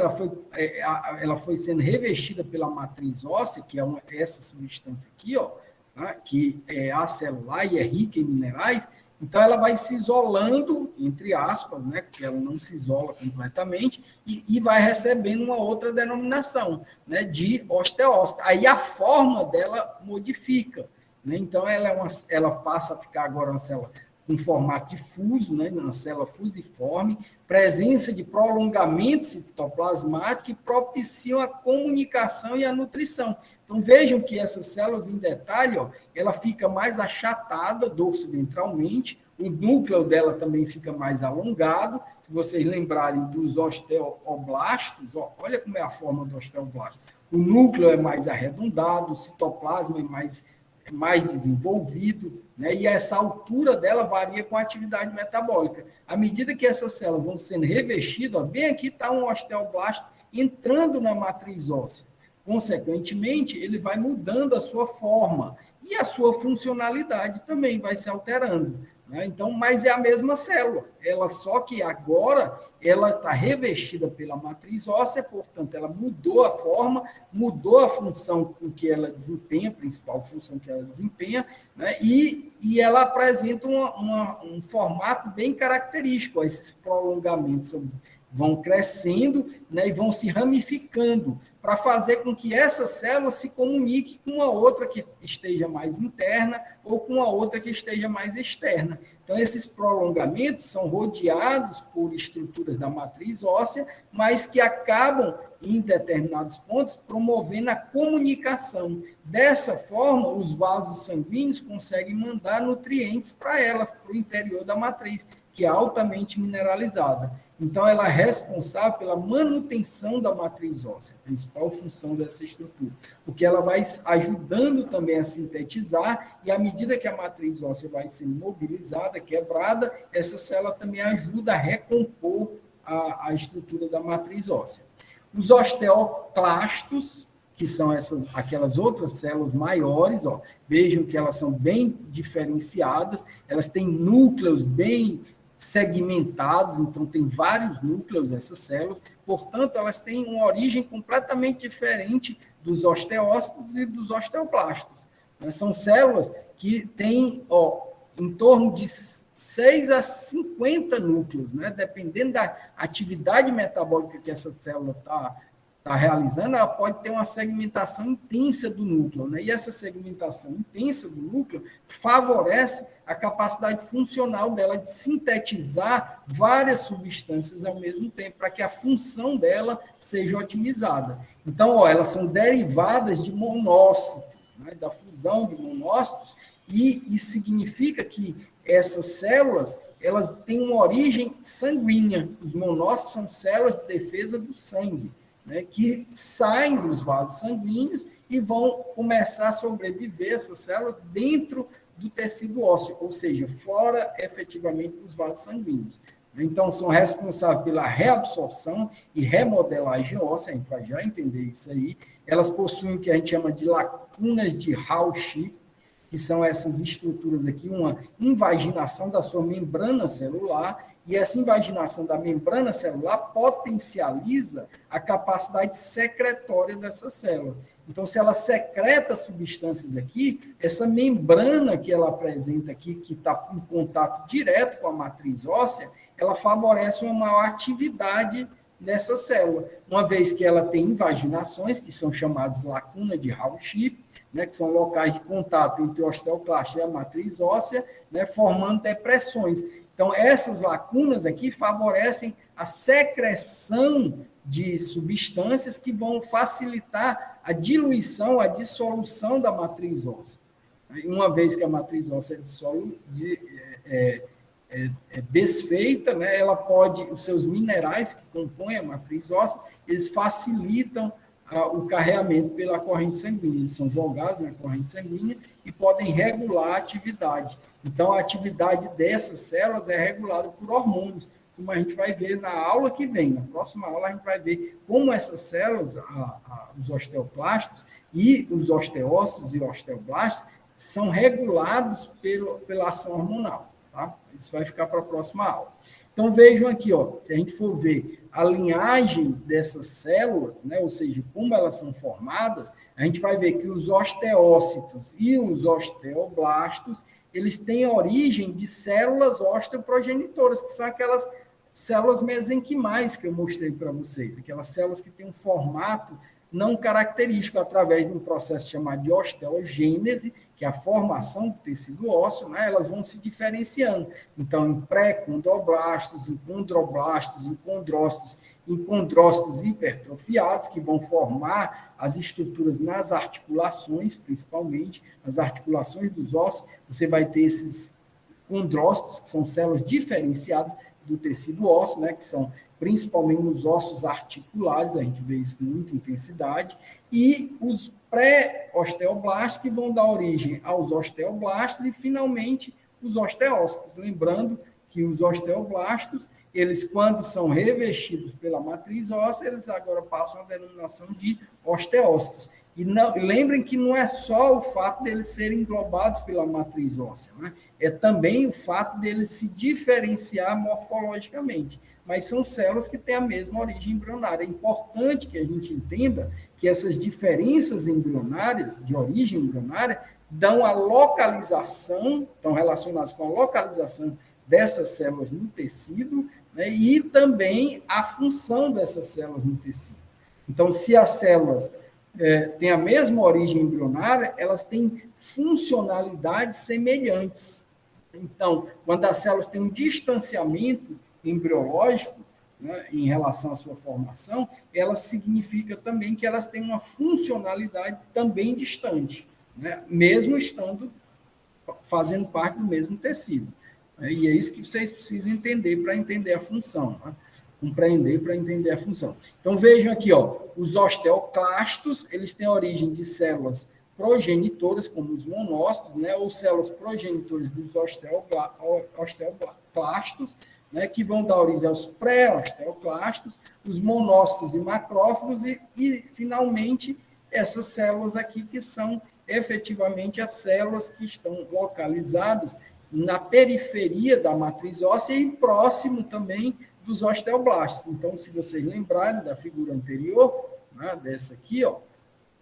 ela foi sendo revestida pela matriz óssea, que é essa substância aqui, né, que é acelular e é rica em minerais. Então, ela vai se isolando, entre aspas, né, porque ela não se isola completamente, e vai recebendo uma outra denominação, né, de osteócito. Aí a forma dela modifica. Né? Então, ela passa a ficar agora uma célula com formato difuso, né, uma célula fusiforme, presença de prolongamento citoplasmático que propiciam a comunicação e a nutrição. Então, vejam que essas células, em detalhe, ela fica mais achatada dorso-ventralmente, o núcleo dela também fica mais alongado. Se vocês lembrarem dos osteoblastos, olha como é a forma do osteoblasto. O núcleo é mais arredondado, o citoplasma é mais desenvolvido, né? E essa altura dela varia com a atividade metabólica. À medida que essas células vão sendo revestidas, bem aqui está um osteoblasto entrando na matriz óssea. Consequentemente, ele vai mudando a sua forma e a sua funcionalidade também vai se alterando. Né? Então, mas é a mesma célula, só que agora ela está revestida pela matriz óssea, portanto, ela mudou a forma, mudou a função com que ela desempenha, a principal função que ela desempenha, né? E ela apresenta um formato bem característico. Esses prolongamentos vão crescendo, né, e vão se ramificando para fazer com que essa célula se comunique com a outra que esteja mais interna ou com a outra que esteja mais externa. Então, esses prolongamentos são rodeados por estruturas da matriz óssea, mas que acabam, em determinados pontos, promovendo a comunicação. Dessa forma, os vasos sanguíneos conseguem mandar nutrientes para elas, para o interior da matriz, que é altamente mineralizada. Então, ela é responsável pela manutenção da matriz óssea, a principal função dessa estrutura, porque ela vai ajudando também a sintetizar, e à medida que a matriz óssea vai sendo mobilizada, quebrada, essa célula também ajuda a recompor a estrutura da matriz óssea. Os osteoclastos, que são aquelas outras células maiores, vejam que elas são bem diferenciadas, elas têm núcleos bem segmentados, então tem vários núcleos essas células, portanto, elas têm uma origem completamente diferente dos osteócitos e dos osteoblastos. São células que têm em torno de 6 a 50 núcleos, né? Dependendo da atividade metabólica que essa célula está realizando, ela pode ter uma segmentação intensa do núcleo, né? E essa segmentação intensa do núcleo favorece a capacidade funcional dela de sintetizar várias substâncias ao mesmo tempo, para que a função dela seja otimizada. Então, elas são derivadas de monócitos, né, da fusão de monócitos, e isso significa que essas células elas têm uma origem sanguínea. Os monócitos são células de defesa do sangue, né, que saem dos vasos sanguíneos e vão começar a sobreviver, essas células, dentro do tecido ósseo, ou seja, fora efetivamente dos vasos sanguíneos. Então, são responsáveis pela reabsorção e remodelagem óssea, a gente vai já entender isso aí. Elas possuem o que a gente chama de lacunas de Hall-Ship, que são essas estruturas aqui, uma invaginação da sua membrana celular, e essa invaginação da membrana celular potencializa a capacidade secretória dessas células. Então, se ela secreta substâncias aqui, essa membrana que ela apresenta aqui, que está em contato direto com a matriz óssea, ela favorece uma maior atividade dessa célula, uma vez que ela tem invaginações, que são chamadas lacunas de Hall-Ship, né, que são locais de contato entre o osteoclasto e a matriz óssea, né, formando depressões. Então, essas lacunas aqui favorecem a secreção de substâncias que vão facilitar a diluição, a dissolução da matriz óssea. Uma vez que a matriz óssea é desfeita, né, ela pode, os seus minerais que compõem a matriz óssea, eles facilitam o carreamento pela corrente sanguínea. Eles são jogados na corrente sanguínea e podem regular a atividade. Então, a atividade dessas células é regulada por hormônios, como a gente vai ver na aula que vem. Na próxima aula, a gente vai ver como essas células, os osteoclastos e os osteócitos e osteoblastos, são regulados pela ação hormonal. Tá? Isso vai ficar para a próxima aula. Então, vejam aqui, se a gente for ver a linhagem dessas células, né, ou seja, como elas são formadas, a gente vai ver que os osteócitos e os osteoblastos, eles têm origem de células osteoprogenitoras, que são aquelas células mesenquimais que eu mostrei para vocês, aquelas células que têm um formato não característico através de um processo chamado de osteogênese, que é a formação do tecido ósseo, né, elas vão se diferenciando. Então, em pré-condroblastos, em condroblastos, em condrócitos hipertrofiados, que vão formar as estruturas nas articulações, principalmente, as articulações dos ossos, você vai ter esses condrócitos, que são células diferenciadas do tecido ósseo, né, que são principalmente nos ossos articulares, a gente vê isso com muita intensidade, e os pré-osteoblastos, que vão dar origem aos osteoblastos, e, finalmente, os osteócitos. Lembrando que os osteoblastos, eles, quando são revestidos pela matriz óssea, eles agora passam a denominação de osteócitos. E lembrem que não é só o fato deles serem englobados pela matriz óssea, né? É também o fato deles se diferenciar morfologicamente, mas são células que têm a mesma origem embrionária. É importante que a gente entenda que essas diferenças embrionárias, de origem embrionária, dão a localização, estão relacionadas com a localização dessas células no tecido, né, e também a função dessas células no tecido. Então, se as células têm a mesma origem embrionária, elas têm funcionalidades semelhantes. Então, quando as células têm um distanciamento embriológico, né, em relação à sua formação, ela significa também que elas têm uma funcionalidade também distante, né, mesmo fazendo parte do mesmo tecido. E é isso que vocês precisam entender para entender a função, né? Compreender para entender a função. Então, vejam aqui, os osteoclastos, eles têm origem de células progenitoras, como os monócitos, né, ou células progenitoras dos osteoclastos, né, que vão dar origem aos pré-osteoclastos, os monócitos e macrófagos, e, finalmente, essas células aqui, que são efetivamente as células que estão localizadas na periferia da matriz óssea e próximo também dos osteoblastos. Então, se vocês lembrarem da figura anterior, né, dessa aqui,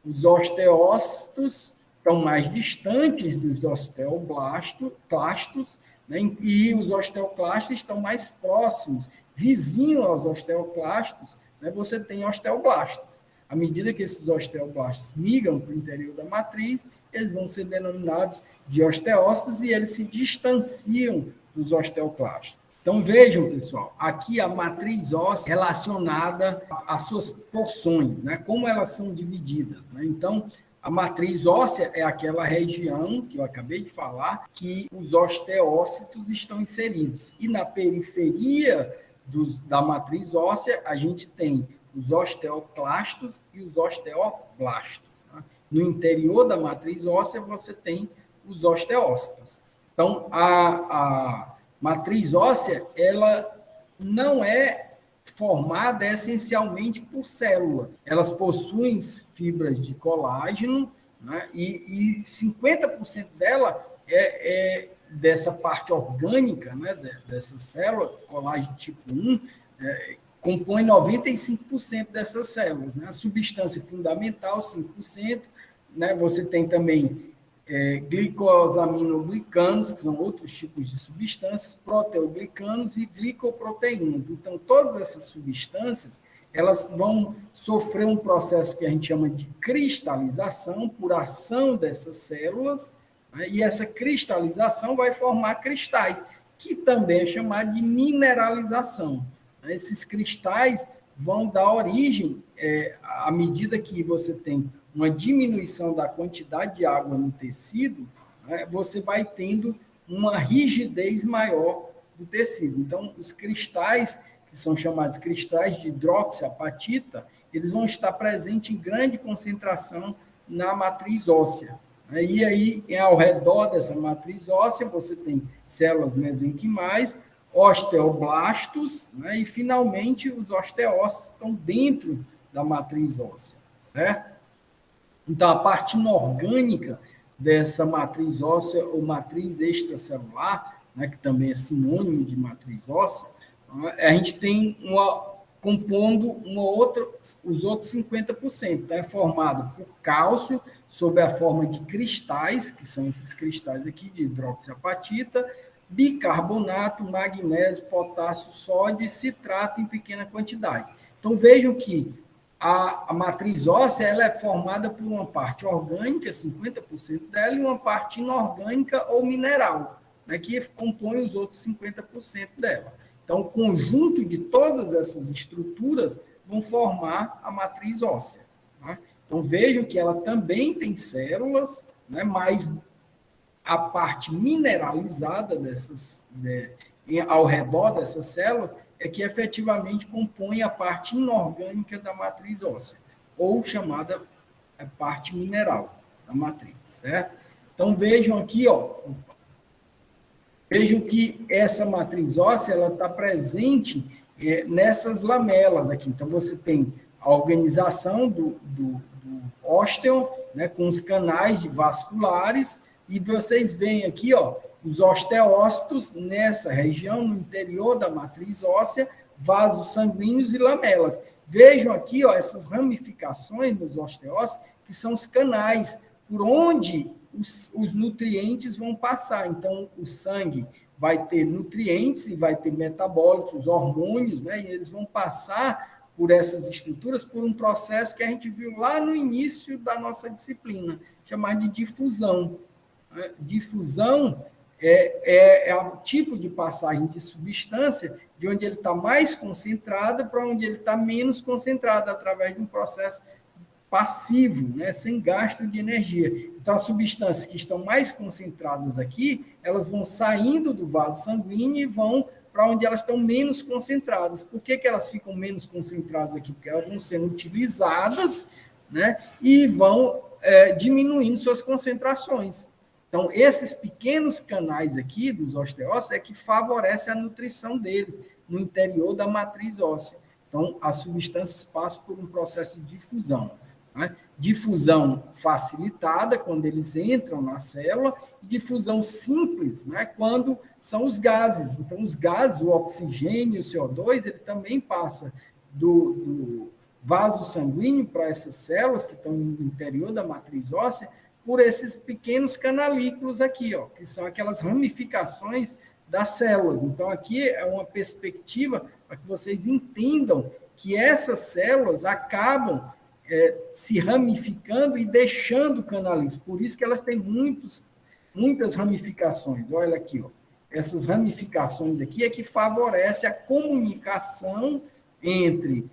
os osteócitos estão mais distantes dos osteoblastos, né, e os osteoclastos estão mais próximos, vizinho aos osteoclastos, né, você tem osteoblastos. À medida que esses osteoblastos migram para o interior da matriz, eles vão ser denominados de osteócitos e eles se distanciam dos osteoclastos. Então, vejam, pessoal, aqui a matriz óssea relacionada às suas porções, né? Como elas são divididas, né? Então, a matriz óssea é aquela região que eu acabei de falar, que os osteócitos estão inseridos. E na periferia da matriz óssea, a gente tem os osteoclastos e os osteoblastos. Né? No interior da matriz óssea, você tem os osteócitos. Então, a matriz óssea, ela não é formada essencialmente por células. Elas possuem fibras de colágeno, né? E 50% dela é dessa parte orgânica, né? Dessa célula, colágeno tipo 1, compõe 95% dessas células. Né? A substância fundamental, 5%. Né? Você tem também glicosaminoglicanos, que são outros tipos de substâncias, proteoglicanos e glicoproteínas. Então, todas essas substâncias, elas vão sofrer um processo que a gente chama de cristalização por ação dessas células, né? E essa cristalização vai formar cristais, que também é chamado de mineralização. Esses cristais vão dar origem, à medida que você tem uma diminuição da quantidade de água no tecido, né, você vai tendo uma rigidez maior do tecido. Então, os cristais, que são chamados cristais de hidroxiapatita, eles vão estar presentes em grande concentração na matriz óssea. E aí, ao redor dessa matriz óssea, você tem células mesenquimais, osteoblastos, né, e, finalmente, os osteócitos estão dentro da matriz óssea, certo? Então, a parte inorgânica dessa matriz óssea ou matriz extracelular, né, que também é sinônimo de matriz óssea, a gente tem compondo os outros 50%. É formado por cálcio, sob a forma de cristais, que são esses cristais aqui de hidroxiapatita, bicarbonato, magnésio, potássio, sódio e citrato em pequena quantidade. Então, vejam que a matriz óssea ela é formada por uma parte orgânica, 50% dela, e uma parte inorgânica ou mineral, né, que compõe os outros 50% dela. Então, o conjunto de todas essas estruturas vão formar a matriz óssea. Né? Então, vejam que ela também tem células, né, mas a parte mineralizada ao redor dessas células é que efetivamente compõe a parte inorgânica da matriz óssea, ou chamada parte mineral da matriz, certo? Então, vejam aqui, vejam que essa matriz óssea ela está presente nessas lamelas aqui. Então, você tem a organização do ósteo, né, com os canais vasculares, e vocês veem aqui, os osteócitos nessa região, no interior da matriz óssea, vasos sanguíneos e lamelas. Vejam aqui, essas ramificações nos osteócitos, que são os canais por onde os nutrientes vão passar. Então, o sangue vai ter nutrientes e vai ter metabólitos, hormônios, né? E eles vão passar por essas estruturas por um processo que a gente viu lá no início da nossa disciplina, chamado de difusão. Difusão é o tipo de passagem de substância de onde ele está mais concentrado para onde ele está menos concentrado, através de um processo passivo, né, sem gasto de energia. Então, as substâncias que estão mais concentradas aqui, elas vão saindo do vaso sanguíneo e vão para onde elas estão menos concentradas. Por que elas ficam menos concentradas aqui? Porque elas vão sendo utilizadas, né, e vão diminuindo suas concentrações. Então, esses pequenos canais aqui dos osteócitos é que favorecem a nutrição deles no interior da matriz óssea. Então, as substâncias passam por um processo de difusão. Né? Difusão facilitada, quando eles entram na célula, e difusão simples, né? Quando são os gases. Então, os gases, o oxigênio e o CO2, ele também passa do vaso sanguíneo para essas células que estão no interior da matriz óssea, por esses pequenos canalículos aqui, que são aquelas ramificações das células. Então, aqui é uma perspectiva para que vocês entendam que essas células acabam se ramificando e deixando canalículas. Por isso que elas têm muitas ramificações. Olha aqui, ó. Essas ramificações aqui é que favorece a comunicação entre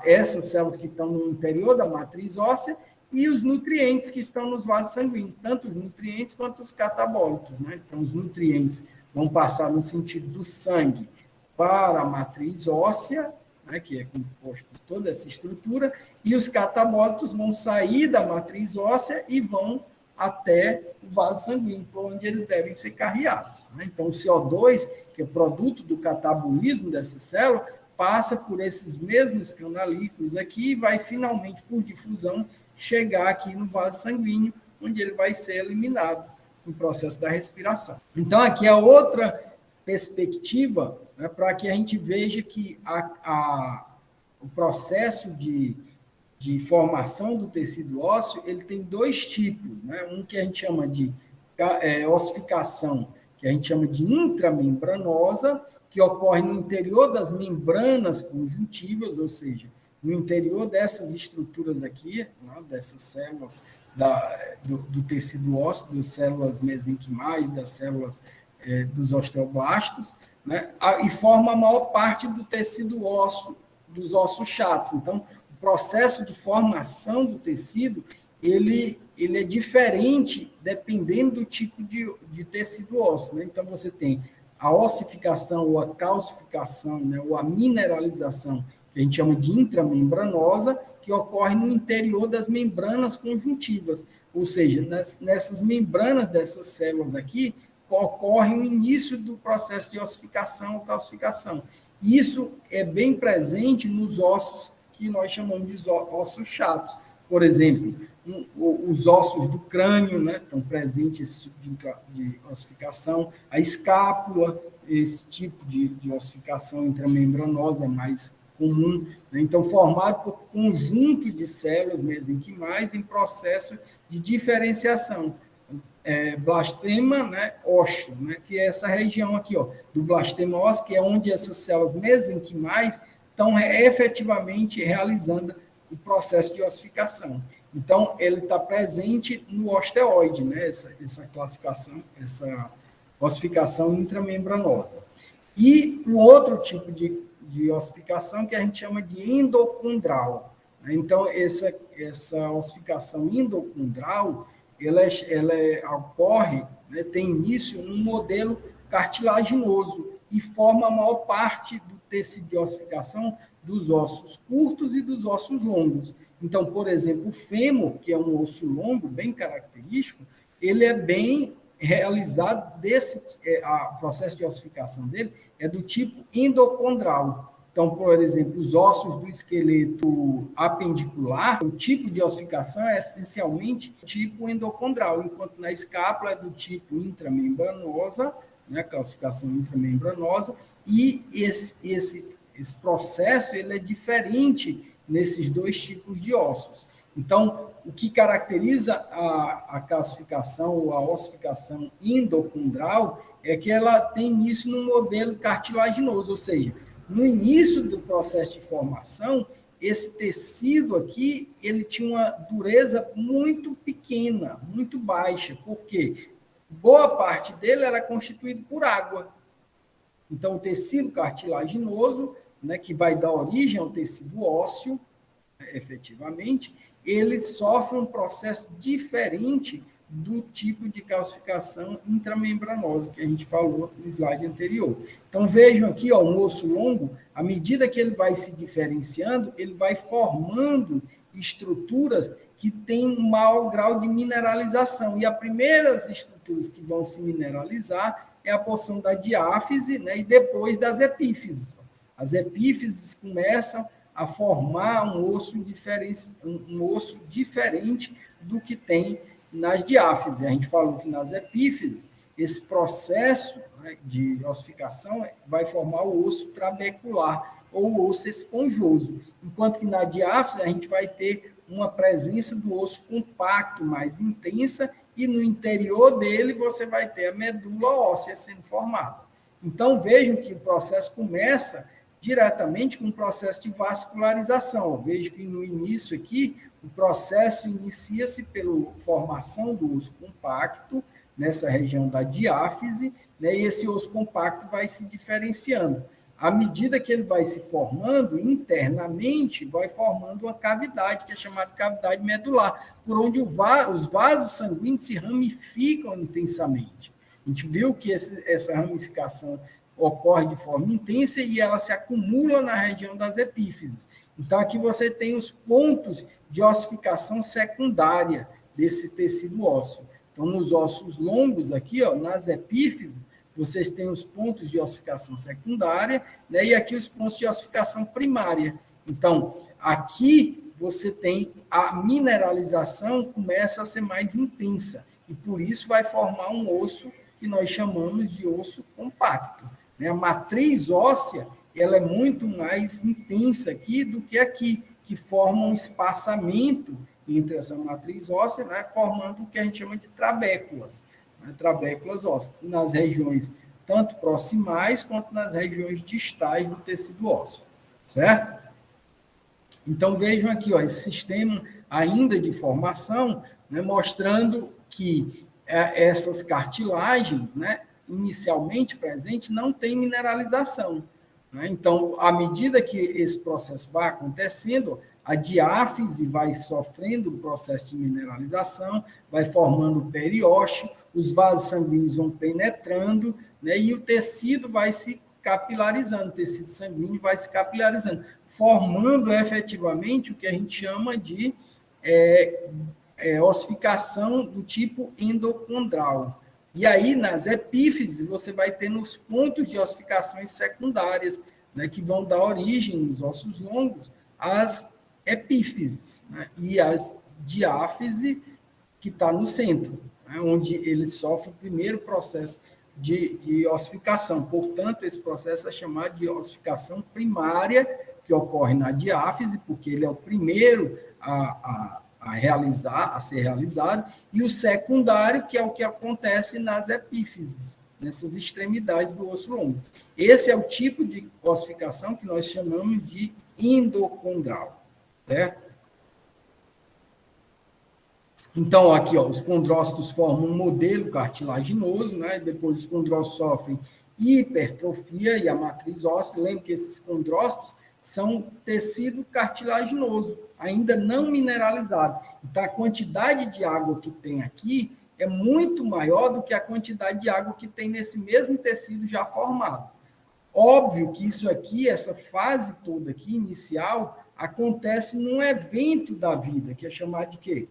essas células que estão no interior da matriz óssea e os nutrientes que estão nos vasos sanguíneos, tanto os nutrientes quanto os catabólitos, né? Então, os nutrientes vão passar no sentido do sangue para a matriz óssea, né, que é composto por toda essa estrutura, e os catabólitos vão sair da matriz óssea e vão até o vaso sanguíneo, por onde eles devem ser carreados, né? Então, o CO2, que é produto do catabolismo dessa célula, passa por esses mesmos canalículos aqui e vai finalmente, por difusão, chegar aqui no vaso sanguíneo, onde ele vai ser eliminado no processo da respiração. Então, aqui é outra perspectiva, né, para que a gente veja que o processo de formação do tecido ósseo, ele tem dois tipos, né? Um que a gente chama de ossificação, que a gente chama de intramembranosa, que ocorre no interior das membranas conjuntivas, ou seja, no interior dessas estruturas aqui, né, dessas células do tecido ósseo, das células mesenquimais, das células dos osteoblastos, né, e forma a maior parte do tecido ósseo, dos ossos chatos. Então, o processo de formação do tecido, ele é diferente dependendo do tipo de tecido ósseo, né? Então, você tem a ossificação ou a calcificação, né, ou a mineralização, que a gente chama de intramembranosa, que ocorre no interior das membranas conjuntivas, ou seja, nessas membranas dessas células aqui, ocorre o início do processo de ossificação ou calcificação. Isso é bem presente nos ossos que nós chamamos de ossos chatos. Por exemplo, os ossos do crânio, né, estão presentes esse tipo de ossificação, a escápula, esse tipo de ossificação intramembranosa é mais comum, né? Então, formado por conjunto de células mesenquimais em processo de diferenciação. Blastema, né, ósseo, né, que é essa região aqui, ó, do blastema ósseo, que é onde essas células mesenquimais estão efetivamente realizando o processo de ossificação. Então, ele está presente no osteoide, né, essa classificação, essa ossificação intramembranosa. E um outro tipo de ossificação que a gente chama de endocondral. Então, essa ossificação endocondral, ela ocorre, né, tem início num modelo cartilaginoso e forma a maior parte do tecido de ossificação dos ossos curtos e dos ossos longos. Então, por exemplo, o fêmur, que é um osso longo, bem característico, ele é bem realizado, o processo de ossificação dele é do tipo endocondral. Então, por exemplo, os ossos do esqueleto apendicular, o tipo de ossificação é essencialmente tipo endocondral, enquanto na escápula é do tipo intramembranosa, né, calcificação intramembranosa, e esse processo ele é diferente nesses dois tipos de ossos. Então, o que caracteriza a calcificação ou a ossificação endocondral é que ela tem início num modelo cartilaginoso, ou seja, no início do processo de formação, esse tecido aqui, ele tinha uma dureza muito pequena, muito baixa, porque boa parte dele era constituído por água. Então, o tecido cartilaginoso, né, que vai dar origem ao tecido ósseo, efetivamente, ele sofre um processo diferente do tipo de calcificação intramembranosa que a gente falou no slide anterior. Então, vejam aqui, ó, um osso longo, à medida que ele vai se diferenciando, ele vai formando estruturas que têm um maior grau de mineralização. E as primeiras estruturas que vão se mineralizar é a porção da diáfise, né, e depois das epífises. As epífises começam a formar um osso diferente do que tem nas diáfises. A gente falou que nas epífises, esse processo, né, de ossificação vai formar o osso trabecular, ou osso esponjoso, enquanto que na diáfise a gente vai ter uma presença do osso compacto, mais intensa, e no interior dele você vai ter a medula óssea sendo formada. Então, vejam que o processo começa diretamente com o processo de vascularização. Vejo que no início aqui, o processo inicia-se pela formação do osso compacto, nessa região da diáfise, né, e esse osso compacto vai se diferenciando. À medida que ele vai se formando, internamente, vai formando uma cavidade, que é chamada cavidade medular, por onde os vasos sanguíneos se ramificam intensamente. A gente viu que essa ramificação ocorre de forma intensa e ela se acumula na região das epífises. Então, aqui você tem os pontos de ossificação secundária desse tecido ósseo. Então, nos ossos longos aqui, ó, nas epífises, vocês têm os pontos de ossificação secundária, né, e aqui os pontos de ossificação primária. Então, aqui você tem a mineralização começa a ser mais intensa, e por isso vai formar um osso que nós chamamos de osso compacto. Né? A matriz óssea ela é muito mais intensa aqui do que aqui, que forma um espaçamento entre essa matriz óssea, né, formando o que a gente chama de trabéculas. Trabéculas ósseas, nas regiões tanto proximais quanto nas regiões distais do tecido ósseo, certo? Então, vejam aqui, ó, esse sistema ainda de formação, né, mostrando que essas cartilagens, né, inicialmente presentes, não têm mineralização. Né? Então, à medida que esse processo vai acontecendo, a diáfise vai sofrendo o processo de mineralização, vai formando o periósteo, os vasos sanguíneos vão penetrando, né, e o tecido vai se capilarizando, o tecido sanguíneo vai se capilarizando, formando efetivamente o que a gente chama de ossificação do tipo endocondral. E aí, nas epífises, você vai ter nos pontos de ossificações secundárias, né, que vão dar origem, nos ossos longos, às epífises, né, e as diáfise, que está no centro, né, onde ele sofre o primeiro processo de ossificação. Portanto, esse processo é chamado de ossificação primária, que ocorre na diáfise, porque ele é o primeiro a ser realizado, e o secundário, que é o que acontece nas epífises, nessas extremidades do osso longo. Esse é o tipo de ossificação que nós chamamos de endocondral. Certo? Então, aqui, ó, os condrócitos formam um modelo cartilaginoso, né? Depois os condrócitos sofrem hipertrofia e a matriz óssea. Lembra que esses condrócitos são tecido cartilaginoso, ainda não mineralizado. Então, a quantidade de água que tem aqui é muito maior do que a quantidade de água que tem nesse mesmo tecido já formado. Óbvio que isso aqui, essa fase toda aqui, inicial, acontece num evento da vida, que é chamado de quê?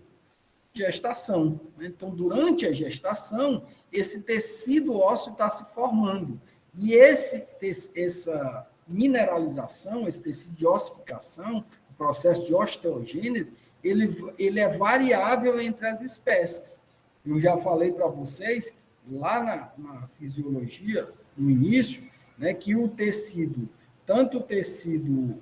Gestação. Então, durante a gestação, esse tecido ósseo está se formando. E essa mineralização, esse tecido de ossificação, o processo de osteogênese, ele é variável entre as espécies. Eu já falei para vocês, lá na fisiologia, no início, né, que o tecido, tanto o tecido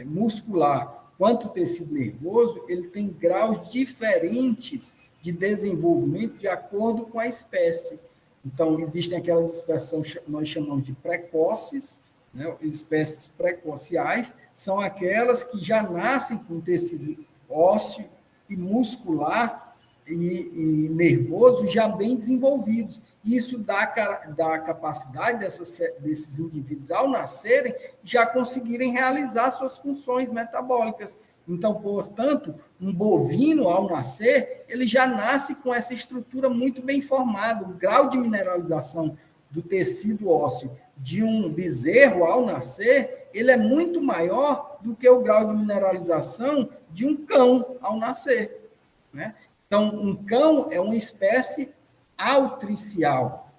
muscular quanto o tecido nervoso, ele tem graus diferentes de desenvolvimento de acordo com a espécie. Então, existem aquelas espécies que nós chamamos de precoces, né? Espécies precociais, são aquelas que já nascem com tecido ósseo e muscular e nervoso já bem desenvolvidos. Isso dá a capacidade desses indivíduos, ao nascerem, já conseguirem realizar suas funções metabólicas. Então, portanto, um bovino, ao nascer, ele já nasce com essa estrutura muito bem formada. O grau de mineralização do tecido ósseo de um bezerro, ao nascer, ele é muito maior do que o grau de mineralização de um cão, ao nascer, né? Então, um cão é uma espécie altricial.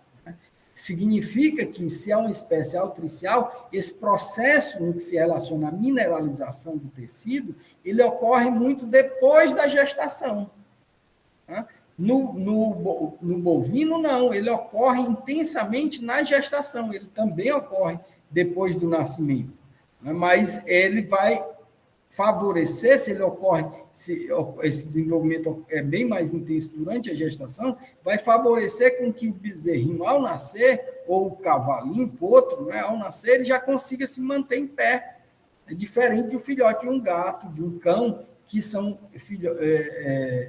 Significa que, se é uma espécie altricial, esse processo no que se relaciona à mineralização do tecido, ele ocorre muito depois da gestação. No bovino, não, ele ocorre intensamente na gestação, ele também ocorre depois do nascimento. Mas ele vai favorecer, se ele ocorre, se esse desenvolvimento é bem mais intenso durante a gestação, vai favorecer com que o bezerrinho, ao nascer, ou o cavalinho, potro, né, ao nascer, ele já consiga se manter em pé. É diferente do filhote de um gato, de um cão, que são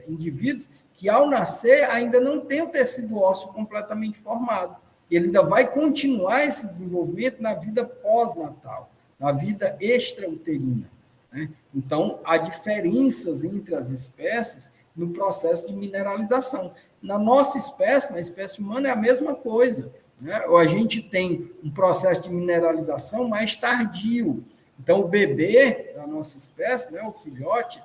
indivíduos que, ao nascer, ainda não tem o tecido ósseo completamente formado. Ele ainda vai continuar esse desenvolvimento na vida pós-natal, na vida extrauterina. Né? Então, há diferenças entre as espécies no processo de mineralização. Na nossa espécie, na espécie humana, é a mesma coisa. Né? A gente tem um processo de mineralização mais tardio. Então, o bebê da nossa espécie, né, o filhote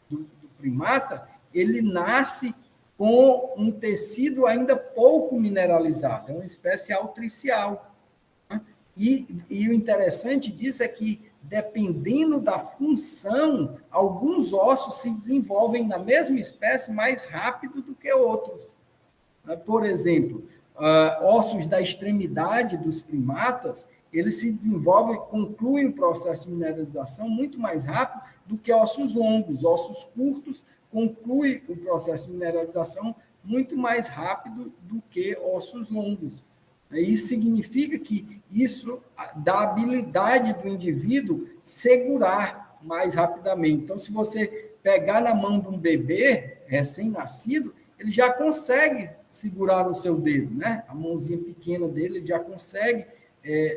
do primata, ele nasce com um tecido ainda pouco mineralizado, é uma espécie altricial. Né? E o interessante disso é que, dependendo da função, alguns ossos se desenvolvem na mesma espécie mais rápido do que outros. Por exemplo, ossos da extremidade dos primatas, eles se desenvolvem, concluem o processo de mineralização muito mais rápido do que ossos longos. Ossos curtos concluem o processo de mineralização muito mais rápido do que ossos longos. Isso significa que isso dá habilidade do indivíduo segurar mais rapidamente. Então, se você pegar na mão de um bebê recém-nascido, ele já consegue segurar o seu dedo, né? A mãozinha pequena dele, ele já consegue,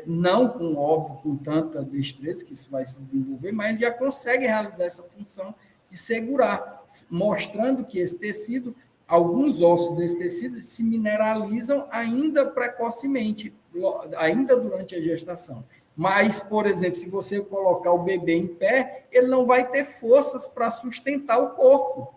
não com, óbvio, com tanta destreza que isso vai se desenvolver, mas ele já consegue realizar essa função de segurar, mostrando que esse tecido, alguns ossos desse tecido se mineralizam ainda precocemente, ainda durante a gestação. Mas, por exemplo, se você colocar o bebê em pé, ele não vai ter forças para sustentar o corpo,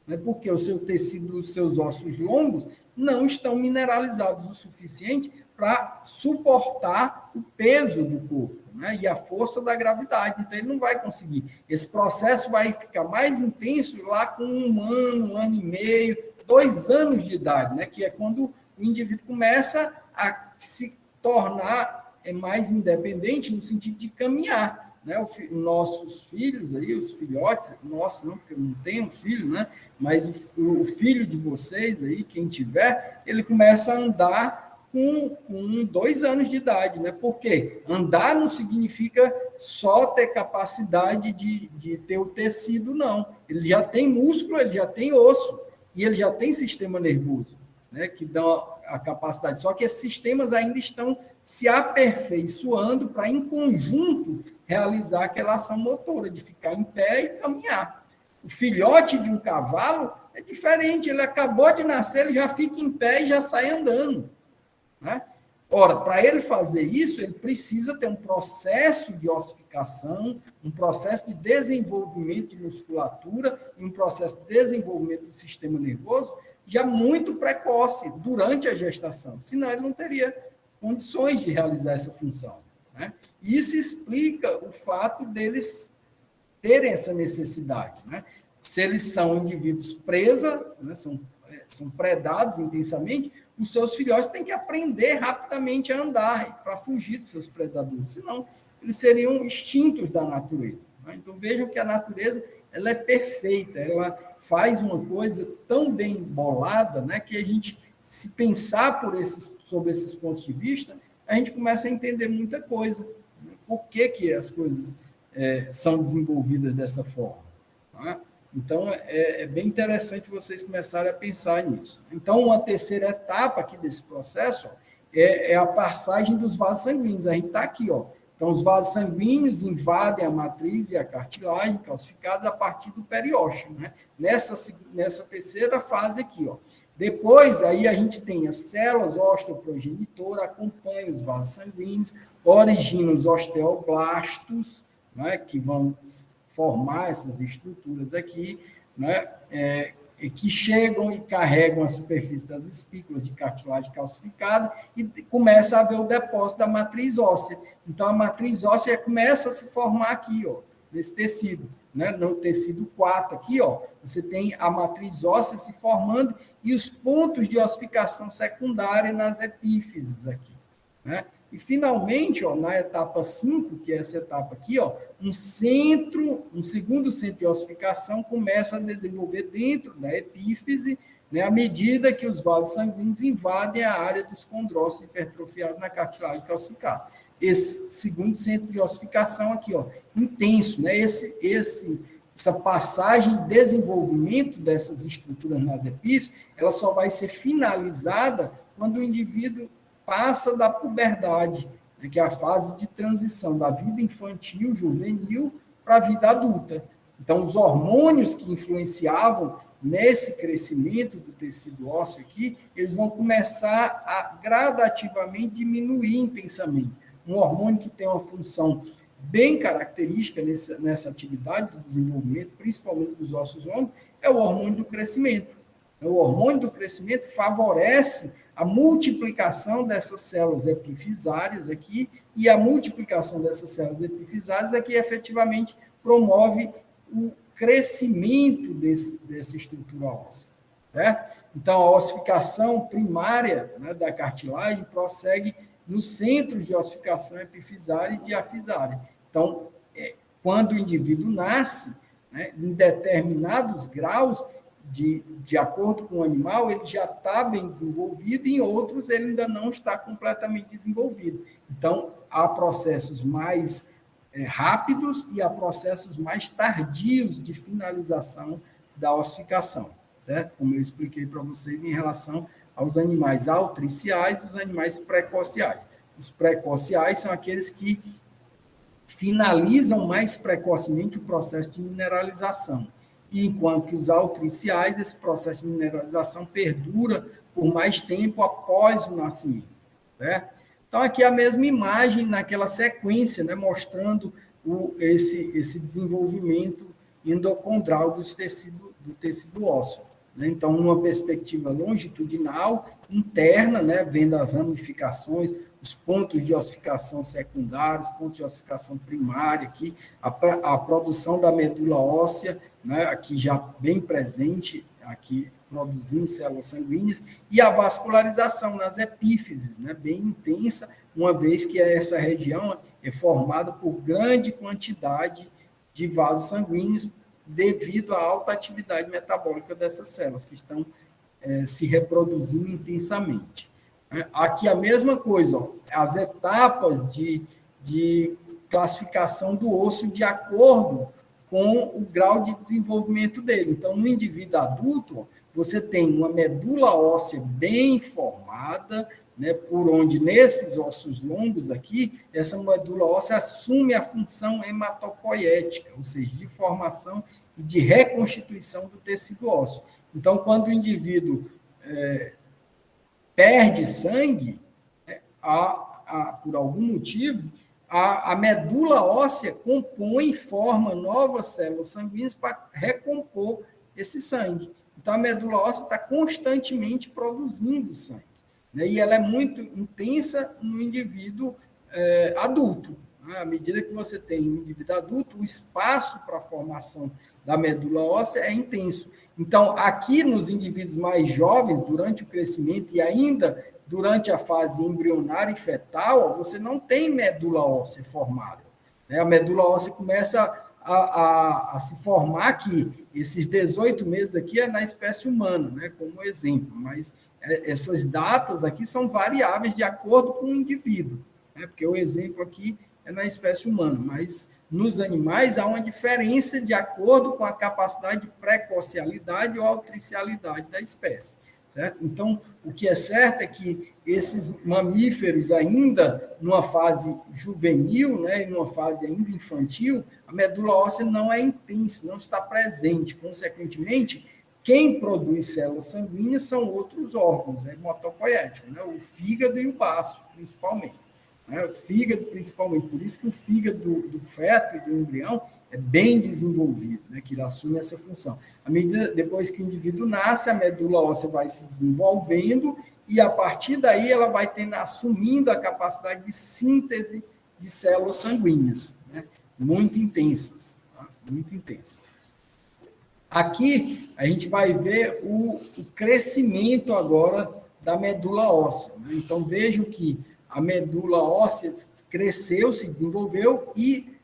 né? Porque o seu tecido, os seus ossos longos, não estão mineralizados o suficiente para suportar o peso do corpo, né? E a força da gravidade. Então, ele não vai conseguir. Esse processo vai ficar mais intenso lá com 1 ano e meio, 2 anos de idade, né? Que é quando o indivíduo começa a se tornar mais independente no sentido de caminhar. Né? Nossos filhos, aí, os filhotes, nossos não, porque eu não tenho filho, né? Mas o filho de vocês, aí, quem tiver, ele começa a andar com 2 anos de idade. Né? Por quê? Andar não significa só ter capacidade de ter o tecido, não. Ele já tem músculo, ele já tem osso, e ele já tem sistema nervoso, né, que dão a capacidade. Só que esses sistemas ainda estão se aperfeiçoando para, em conjunto, realizar aquela ação motora, de ficar em pé e caminhar. O filhote de um cavalo é diferente, ele acabou de nascer, ele já fica em pé e já sai andando. Né? Ora, para ele fazer isso, ele precisa ter um processo de ossificação, um processo de desenvolvimento de musculatura e um processo de desenvolvimento do sistema nervoso já muito precoce, durante a gestação. Senão, ele não teria condições de realizar essa função. Né? Isso explica o fato deles terem essa necessidade. Né? Se eles são indivíduos presa, né, são predados intensamente, os seus filhotes têm que aprender rapidamente a andar para fugir dos seus predadores, senão eles seriam extintos da natureza. Né? Então, vejam que a natureza ela é perfeita, ela faz uma coisa tão bem bolada, né, que a gente, se pensar sobre esses pontos de vista, a gente começa a entender muita coisa. Né? Por que as coisas são desenvolvidas dessa forma? Tá? Então, é bem interessante vocês começarem a pensar nisso. Então, uma terceira etapa aqui desse processo é a passagem dos vasos sanguíneos. A gente está aqui, ó. Então, os vasos sanguíneos invadem a matriz e a cartilagem calcificadas a partir do periósteo, né? Nessa terceira fase aqui, ó. Depois, aí a gente tem as células osteoprogenitoras, acompanham os vasos sanguíneos, originam os osteoblastos, né, que vão formar essas estruturas aqui, né, que chegam e carregam a superfície das espículas de cartilagem calcificada e começa a haver o depósito da matriz óssea. Então, a matriz óssea começa a se formar aqui, ó, nesse tecido, né? No tecido 4 aqui, ó, você tem a matriz óssea se formando e os pontos de ossificação secundária nas epífises aqui. né? E, finalmente, ó, na etapa 5, que é essa etapa aqui, ó, um segundo centro de ossificação começa a desenvolver dentro da epífise, né, à medida que os vasos sanguíneos invadem a área dos condrócitos hipertrofiados na cartilagem calcificada. Esse segundo centro de ossificação aqui, ó, intenso, né? Essa passagem de desenvolvimento dessas estruturas nas epífises, ela só vai ser finalizada quando o indivíduo passa da puberdade, né, que é a fase de transição da vida infantil, juvenil, para a vida adulta. Então, os hormônios que influenciavam nesse crescimento do tecido ósseo aqui, eles vão começar a gradativamente diminuir intensamente. Um hormônio que tem uma função bem característica nessa atividade do desenvolvimento, principalmente dos ossos longos, é o hormônio do crescimento. O hormônio do crescimento favorece a multiplicação dessas células epifisárias aqui, e a multiplicação dessas células epifisárias aqui efetivamente promove o crescimento dessa estrutura óssea. Certo? Então, a ossificação primária, né, da cartilagem prossegue nos centros de ossificação epifisária e diafisária. Então, quando o indivíduo nasce, né, em determinados graus, de acordo com o animal, ele já está bem desenvolvido, e em outros ele ainda não está completamente desenvolvido. Então, há processos mais rápidos e há processos mais tardios de finalização da ossificação, certo? Como eu expliquei para vocês em relação aos animais altriciais e os animais precociais. Os precociais são aqueles que finalizam mais precocemente o processo de mineralização, e enquanto que os altriciais, esse processo de mineralização perdura por mais tempo após o nascimento, certo? Então, aqui a mesma imagem naquela sequência, né, mostrando esse desenvolvimento endocondral do tecido ósseo. Né? Então, numa perspectiva longitudinal, interna, né, vendo as ramificações, os pontos de ossificação secundários, pontos de ossificação primária, aqui, a produção da medula óssea, né, aqui já bem presente, aqui produzindo células sanguíneas, e a vascularização nas epífises, né, bem intensa, uma vez que essa região é formada por grande quantidade de vasos sanguíneos devido à alta atividade metabólica dessas células, que estão se reproduzindo intensamente. Aqui a mesma coisa, ó, as etapas de classificação do osso de acordo com o grau de desenvolvimento dele. Então, no indivíduo adulto, ó, você tem uma medula óssea bem formada, né, por onde, nesses ossos longos aqui, essa medula óssea assume a função hematopoética, ou seja, de formação e de reconstituição do tecido ósseo. Então, quando o indivíduo perde sangue, por algum motivo, a medula óssea compõe e forma novas células sanguíneas para recompor esse sangue. Então, a medula óssea está constantemente produzindo sangue, né? E ela é muito intensa no indivíduo adulto. Né? À medida que você tem um indivíduo adulto, o espaço para a formação da medula óssea é intenso. Então, aqui nos indivíduos mais jovens, durante o crescimento e ainda durante a fase embrionária e fetal, você não tem medula óssea formada. Né? A medula óssea começa a se formar aqui. Esses 18 meses aqui é na espécie humana, né, como exemplo, mas essas datas aqui são variáveis de acordo com o indivíduo, né, porque o exemplo aqui é na espécie humana, mas nos animais há uma diferença de acordo com a capacidade de precocialidade ou altricialidade da espécie. Certo? Então, o que é certo é que esses mamíferos ainda, numa fase juvenil, né, numa fase ainda infantil, a medula óssea não é intensa, não está presente. Consequentemente, quem produz células sanguíneas são outros órgãos, né, hematopoéticos, né, o fígado e o baço, principalmente. Né, o fígado, principalmente. Por isso que o fígado do feto e do embrião é bem desenvolvido, né, que ele assume essa função. À medida, depois que o indivíduo nasce, a medula óssea vai se desenvolvendo e, a partir daí, ela vai assumindo a capacidade de síntese de células sanguíneas, né, muito intensas. Tá? Muito intensas. Aqui, a gente vai ver o crescimento agora da medula óssea. Né? Então, vejam que a medula óssea cresceu, se desenvolveu, e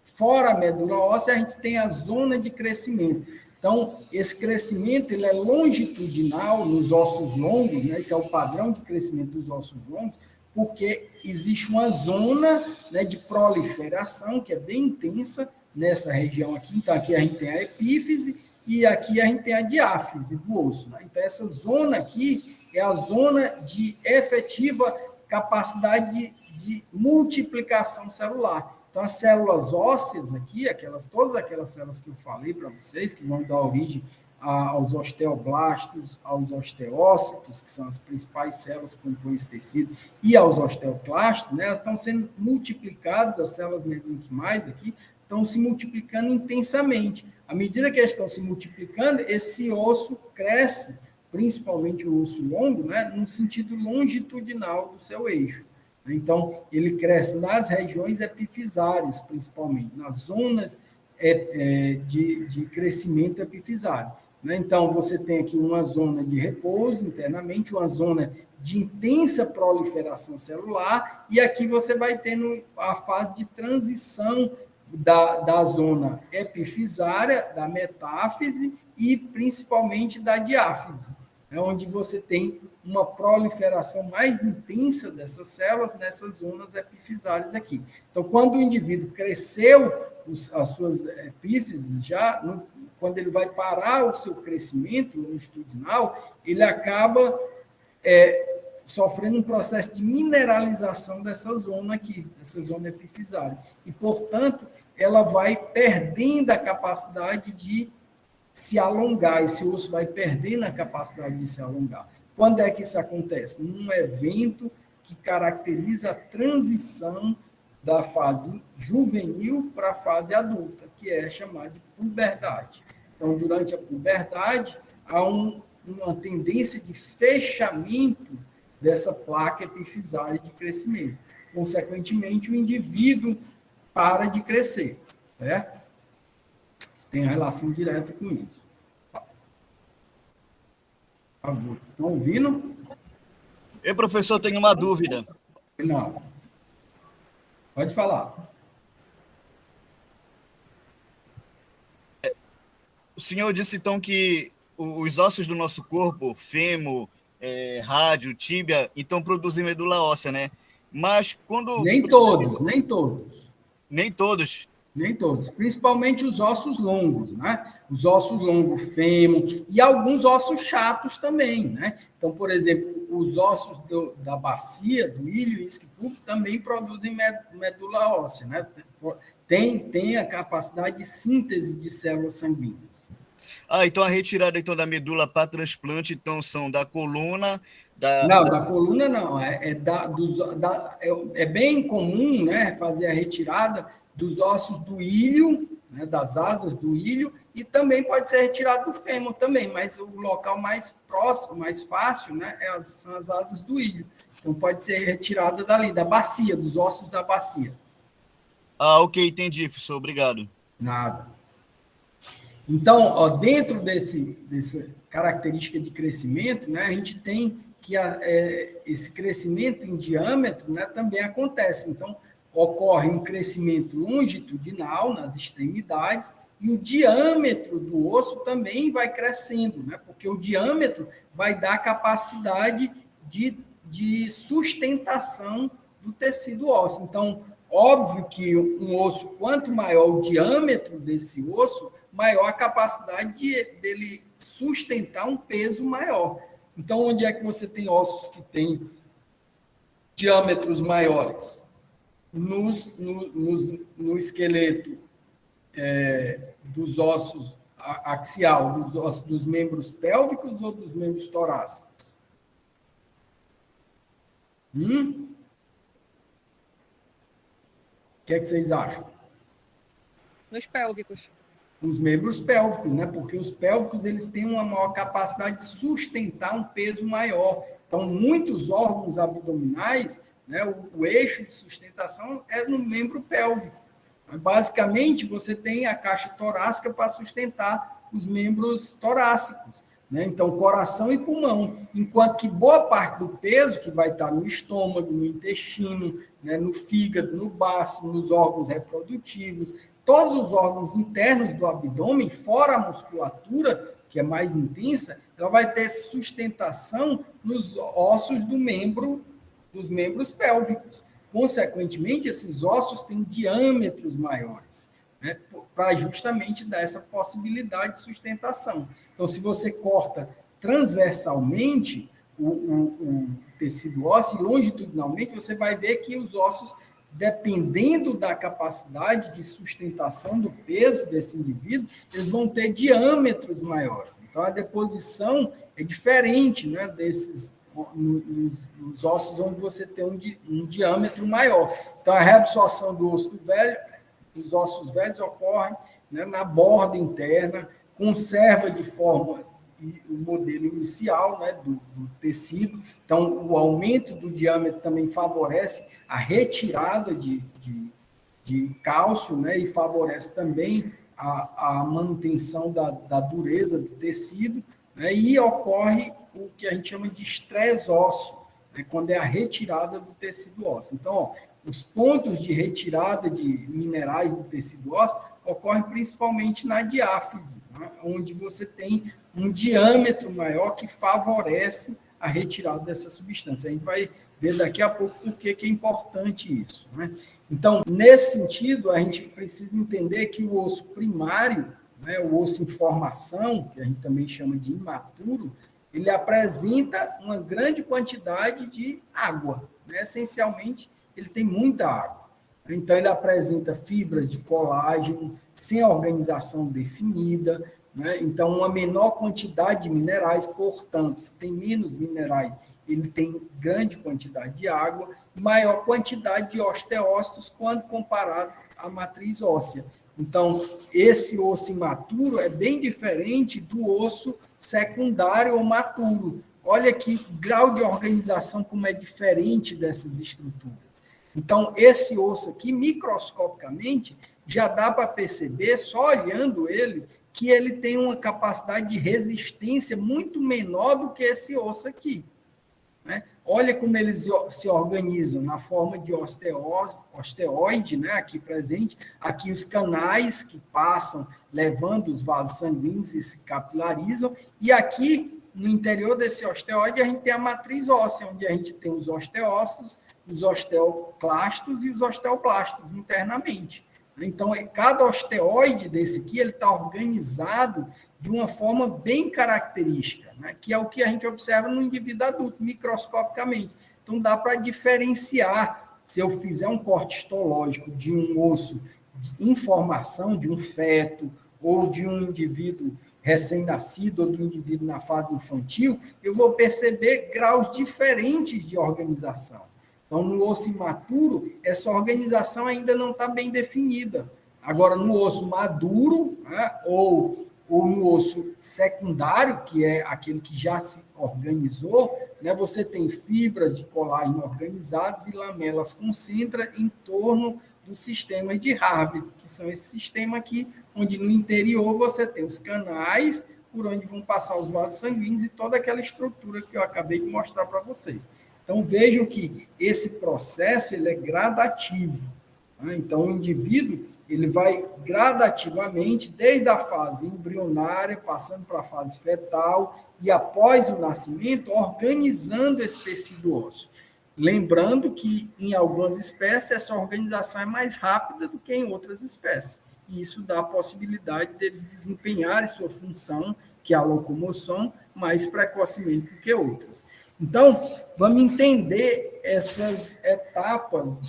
fora a medula óssea a gente tem a zona de crescimento. Então, esse crescimento ele é longitudinal nos ossos longos, né? Esse é o padrão de crescimento dos ossos longos, porque existe uma zona, né, de proliferação que é bem intensa nessa região aqui. Então, aqui a gente tem a epífise e aqui a gente tem a diáfise do osso, né? Então, essa zona aqui é a zona de efetiva capacidade de multiplicação celular. Então, as células ósseas aqui, todas aquelas células que eu falei para vocês, que vão dar origem aos osteoblastos, aos osteócitos, que são as principais células que compõem esse tecido, e aos osteoclastos, né, estão sendo multiplicadas, as células mesenquimais aqui, estão se multiplicando intensamente. À medida que elas estão se multiplicando, esse osso cresce, principalmente o osso longo, né, no sentido longitudinal do seu eixo. Então, ele cresce nas regiões epifisárias, principalmente, nas zonas de crescimento epifisário. Então, você tem aqui uma zona de repouso internamente, uma zona de intensa proliferação celular, e aqui você vai tendo a fase de transição da zona epifisária, da metáfise e principalmente da diáfise, onde você tem uma proliferação mais intensa dessas células nessas zonas epifisárias aqui. Então, quando o indivíduo cresceu as suas epífises, quando ele vai parar o seu crescimento longitudinal, ele acaba sofrendo um processo de mineralização dessa zona aqui, dessa zona epifisária. E, portanto, ela vai perdendo a capacidade de se alongar, esse osso vai perdendo a capacidade de se alongar. Quando é que isso acontece? Num evento que caracteriza a transição da fase juvenil para a fase adulta, que é chamada de puberdade. Então, durante a puberdade, há uma tendência de fechamento dessa placa epifisária de crescimento. Consequentemente, o indivíduo para de crescer, certo? Tem relação direta com isso. Estão ouvindo? Eu, professor, tenho uma dúvida. Não. Pode falar. O senhor disse, então, que os ossos do nosso corpo, fêmur, rádio, tíbia, então produzem medula óssea, né? Mas quando... Nem todos. Nem todos. Nem todos, principalmente os ossos longos, né? Os ossos longos, fêmur, e alguns ossos chatos também, né? Então, por exemplo, os ossos da bacia, do ilho e isquio púbico também produzem medula óssea, né? Tem a capacidade de síntese de células sanguíneas. Então a retirada então, da medula para transplante, então, são da coluna... Não, da coluna não, é bem comum, né, fazer a retirada dos ossos do ilho, né, das asas do ilho, e também pode ser retirado do fêmur também, mas o local mais próximo, mais fácil, né, são as asas do ilho. Então, pode ser retirada dali, da bacia, dos ossos da bacia. Ok, entendi, professor, obrigado. Nada. Então, dentro dessa característica de crescimento, né, a gente tem que esse crescimento em diâmetro, né, também acontece. Então, ocorre um crescimento longitudinal nas extremidades e o diâmetro do osso também vai crescendo, né? Porque o diâmetro vai dar capacidade de sustentação do tecido ósseo. Então, óbvio que um osso, quanto maior o diâmetro desse osso, maior a capacidade dele sustentar um peso maior. Então, onde é que você tem ossos que têm diâmetros maiores? No esqueleto dos ossos axial, dos ossos dos membros pélvicos ou dos membros torácicos? O que é que vocês acham? Nos pélvicos. Os membros pélvicos, né? Porque os pélvicos eles têm uma maior capacidade de sustentar um peso maior. Então, muitos órgãos abdominais, né, o eixo de sustentação é no membro pélvico. Basicamente, você tem a caixa torácica para sustentar os membros torácicos. né? Então, coração e pulmão, enquanto que boa parte do peso que vai estar no estômago, no intestino, né, no fígado, no baço, nos órgãos reprodutivos, todos os órgãos internos do abdômen, fora a musculatura, que é mais intensa, ela vai ter sustentação nos ossos dos membros pélvicos. Consequentemente, esses ossos têm diâmetros maiores, né, para justamente dar essa possibilidade de sustentação. Então, se você corta transversalmente o tecido ósseo, longitudinalmente, você vai ver que os ossos, dependendo da capacidade de sustentação do peso desse indivíduo, eles vão ter diâmetros maiores. Então, a deposição é diferente, né, nos ossos onde você tem um diâmetro maior. Então, a reabsorção do osso velho, dos ossos velhos, ocorre, né, na borda interna, conserva de forma o modelo inicial, né, do tecido. Então, o aumento do diâmetro também favorece a retirada de cálcio, né, e favorece também a manutenção da dureza do tecido, né, e ocorre o que a gente chama de estresse ósseo, né, quando é a retirada do tecido ósseo. Então, ó, os pontos de retirada de minerais do tecido ósseo ocorrem principalmente na diáfise, né, onde você tem um diâmetro maior que favorece a retirada dessa substância. A gente vai ver daqui a pouco por que é importante isso, né? Então, nesse sentido, a gente precisa entender que o osso primário, né, o osso em formação, que a gente também chama de imaturo, ele apresenta uma grande quantidade de água, né? Essencialmente, ele tem muita água. Então, ele apresenta fibras de colágeno sem organização definida, né? Então, uma menor quantidade de minerais, portanto, se tem menos minerais, ele tem grande quantidade de água, maior quantidade de osteócitos quando comparado à matriz óssea. Então, esse osso imaturo é bem diferente do osso secundário ou maturo. Olha que grau de organização como é diferente dessas estruturas. Então, esse osso aqui, microscopicamente, já dá para perceber, só olhando ele, que ele tem uma capacidade de resistência muito menor do que esse osso aqui, né? Olha como eles se organizam na forma de osteoide, né, aqui presente, aqui os canais que passam levando os vasos sanguíneos e se capilarizam, e aqui no interior desse osteoide a gente tem a matriz óssea, onde a gente tem os osteócitos, os osteoclastos e os osteoblastos internamente. Então, cada osteoide desse aqui, ele está organizado de uma forma bem característica, né, que é o que a gente observa no indivíduo adulto, microscopicamente. Então, dá para diferenciar, se eu fizer um corte histológico de um osso em formação, de um feto, ou de um indivíduo recém-nascido, ou de um indivíduo na fase infantil, eu vou perceber graus diferentes de organização. Então, no osso imaturo, essa organização ainda não está bem definida. Agora, no osso maduro, né, ou no osso secundário, que é aquele que já se organizou, né, você tem fibras de colágeno organizadas e lamelas concentram em torno dos sistemas de Harvey, que são esse sistema aqui, onde no interior você tem os canais por onde vão passar os vasos sanguíneos e toda aquela estrutura que eu acabei de mostrar para vocês. Então, vejam que esse processo ele é gradativo, né? Então, o indivíduo ele vai gradativamente, desde a fase embrionária, passando para a fase fetal, e após o nascimento, organizando esse tecido ósseo. Lembrando que, em algumas espécies, essa organização é mais rápida do que em outras espécies. E isso dá a possibilidade deles desempenharem sua função, que é a locomoção, mais precocemente do que outras. Então, vamos entender essas etapas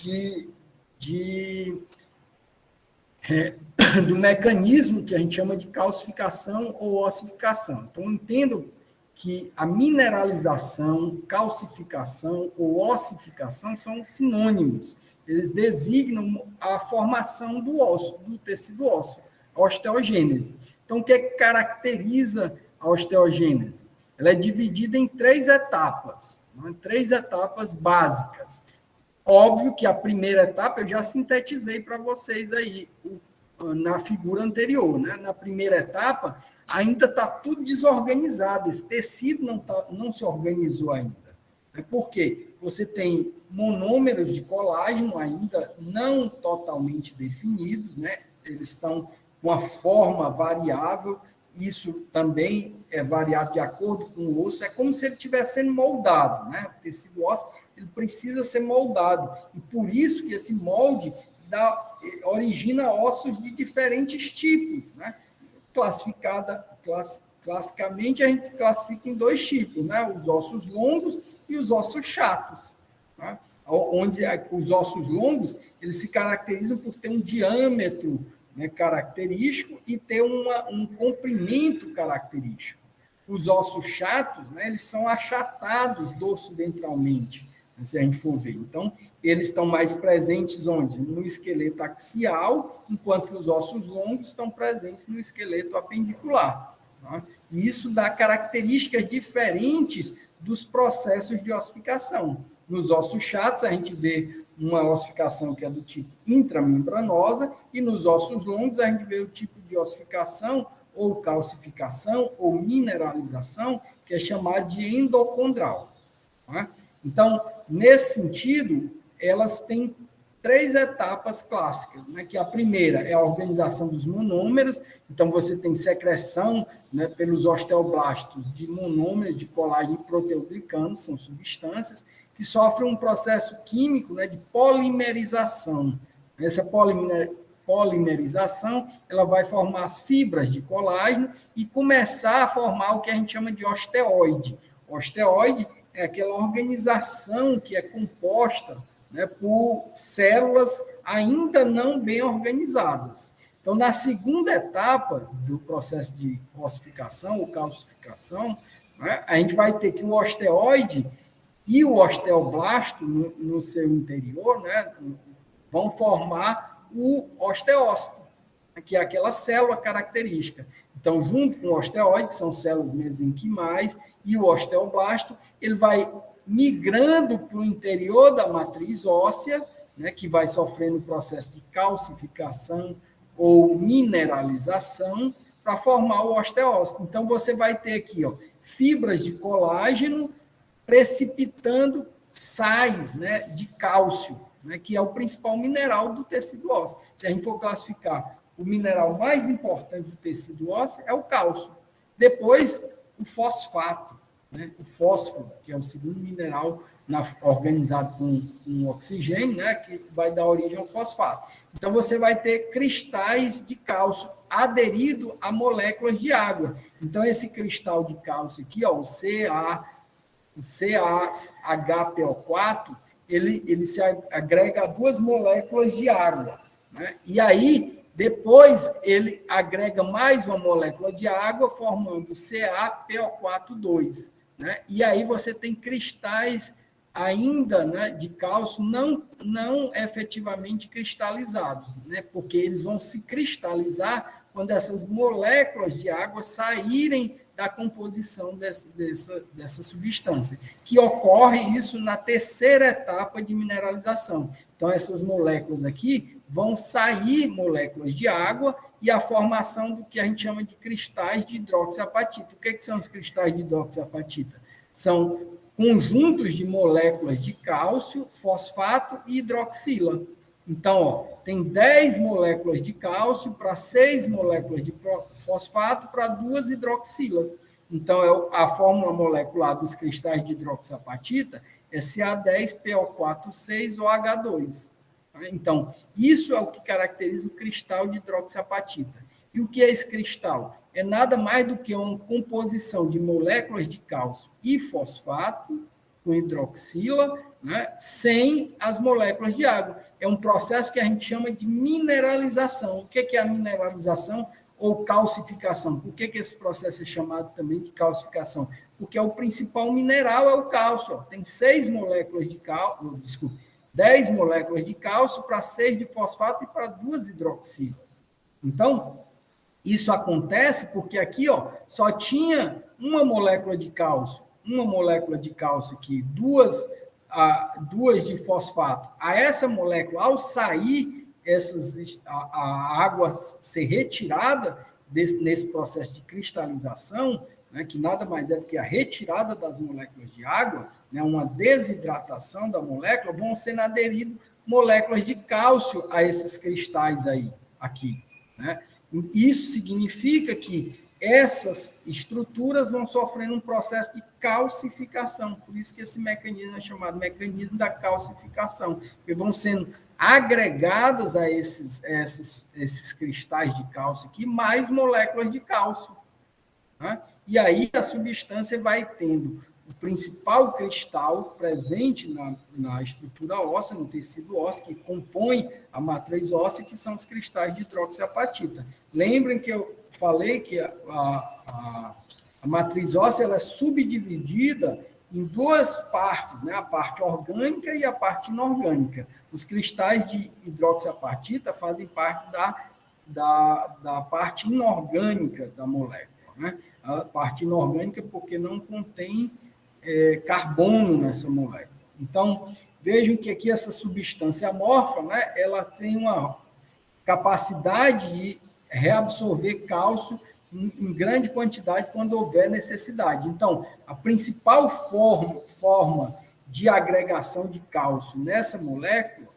do mecanismo que a gente chama de calcificação ou ossificação. Então, entendo que a mineralização, calcificação ou ossificação são sinônimos. Eles designam a formação do osso, do tecido ósseo, a osteogênese. Então, o que caracteriza a osteogênese? Ela é dividida em 3 etapas, né? 3 etapas básicas. Óbvio que a primeira etapa eu já sintetizei para vocês aí na figura anterior, né? Na primeira etapa, ainda está tudo desorganizado, esse tecido não se organizou ainda. Por quê? Você tem monômeros de colágeno ainda não totalmente definidos, né? Eles estão com a forma variável, isso também é variável de acordo com o osso, é como se ele estivesse sendo moldado, né? O tecido ósseo, ele precisa ser moldado, e por isso que esse molde origina ossos de diferentes tipos, né? Classicamente, a gente classifica em 2 tipos, né? Os ossos longos e os ossos chatos, né? Onde os ossos longos, eles se caracterizam por ter um diâmetro, né, característico e ter um comprimento característico. Os ossos chatos, né, eles são achatados dorsoventralmente, se a gente for ver. Então, eles estão mais presentes onde? No esqueleto axial, enquanto que os ossos longos estão presentes no esqueleto apendicular. Tá? E isso dá características diferentes dos processos de ossificação. Nos ossos chatos, a gente vê uma ossificação que é do tipo intramembranosa, e nos ossos longos, a gente vê o tipo de ossificação, ou calcificação, ou mineralização, que é chamado de endocondral. Tá? Então, nesse sentido, elas têm 3 etapas clássicas, né? Que a primeira é a organização dos monômeros, então você tem secreção, né, pelos osteoblastos de monômeros de colágeno e proteoglicanos, são substâncias que sofrem um processo químico, né, de polimerização. Essa polimerização, ela vai formar as fibras de colágeno e começar a formar o que a gente chama de osteoide. Osteoide é aquela organização que é composta, né, por células ainda não bem organizadas. Então, na segunda etapa do processo de ossificação ou calcificação, né, a gente vai ter que o osteoide e o osteoblasto no seu interior, né, vão formar o osteócito, que é aquela célula característica. Então, junto com o osteoide, que são células mesenquimais, e o osteoblasto, ele vai migrando para o interior da matriz óssea, né, que vai sofrendo o processo de calcificação ou mineralização para formar o osteócito. Então, você vai ter aqui, ó, fibras de colágeno precipitando sais, né, de cálcio, né, que é o principal mineral do tecido ósseo. Se a gente for classificar o mineral mais importante do tecido ósseo, é o cálcio. Depois, o fosfato, né, o fósforo, que é o segundo mineral organizado com oxigênio, né, que vai dar origem ao fosfato. Então, você vai ter cristais de cálcio aderido a moléculas de água. Então, esse cristal de cálcio aqui, ó, o CaHPO4, ele se agrega a 2 moléculas de água, né? E aí, depois, ele agrega mais uma molécula de água, formando CaPO4,2. Né? E aí você tem cristais ainda, né, de cálcio não efetivamente cristalizados, né? Porque eles vão se cristalizar quando essas moléculas de água saírem da composição dessa substância, que ocorre isso na terceira etapa de mineralização. Então, essas moléculas aqui vão sair moléculas de água e a formação do que a gente chama de cristais de hidroxiapatita. O que são os cristais de hidroxiapatita? São conjuntos de moléculas de cálcio, fosfato e hidroxila. Então, ó, tem 10 moléculas de cálcio para 6 moléculas de fosfato para 2 hidroxilas. Então, a fórmula molecular dos cristais de hidroxiapatita é Ca10PO4,6 ou H2. Então, isso é o que caracteriza o cristal de hidroxiapatita. E o que é esse cristal? É nada mais do que uma composição de moléculas de cálcio e fosfato com hidroxila, né, sem as moléculas de água. É um processo que a gente chama de mineralização. O que é a mineralização ou calcificação? Por que esse processo é chamado também de calcificação? Porque o principal mineral é o cálcio. Ó. Tem 6 moléculas de cálcio, 10 moléculas de cálcio para 6 de fosfato e para 2 hidroxilas. Então, isso acontece porque aqui, ó, só tinha uma molécula de cálcio aqui, duas de fosfato. A essa molécula, ao sair a água ser retirada, nesse processo de cristalização, né, que nada mais é do que a retirada das moléculas de água, né, uma desidratação da molécula, vão sendo aderidas moléculas de cálcio a esses cristais aí, aqui, né? Isso significa que essas estruturas vão sofrendo um processo de calcificação, por isso que esse mecanismo é chamado mecanismo da calcificação, porque vão sendo agregadas a esses cristais de cálcio aqui, mais moléculas de cálcio, né? E aí a substância vai tendo o principal cristal presente na estrutura óssea, no tecido ósseo, que compõe a matriz óssea, que são os cristais de hidroxiapatita. Lembrem que eu falei que a matriz óssea ela é subdividida em duas partes, né? A parte orgânica e a parte inorgânica. Os cristais de hidroxiapatita fazem parte da parte inorgânica da molécula, né? A parte inorgânica porque não contém carbono nessa molécula. Então, vejam que aqui essa substância amorfa, né, ela tem uma capacidade de reabsorver cálcio em grande quantidade quando houver necessidade. Então, a principal forma de agregação de cálcio nessa molécula,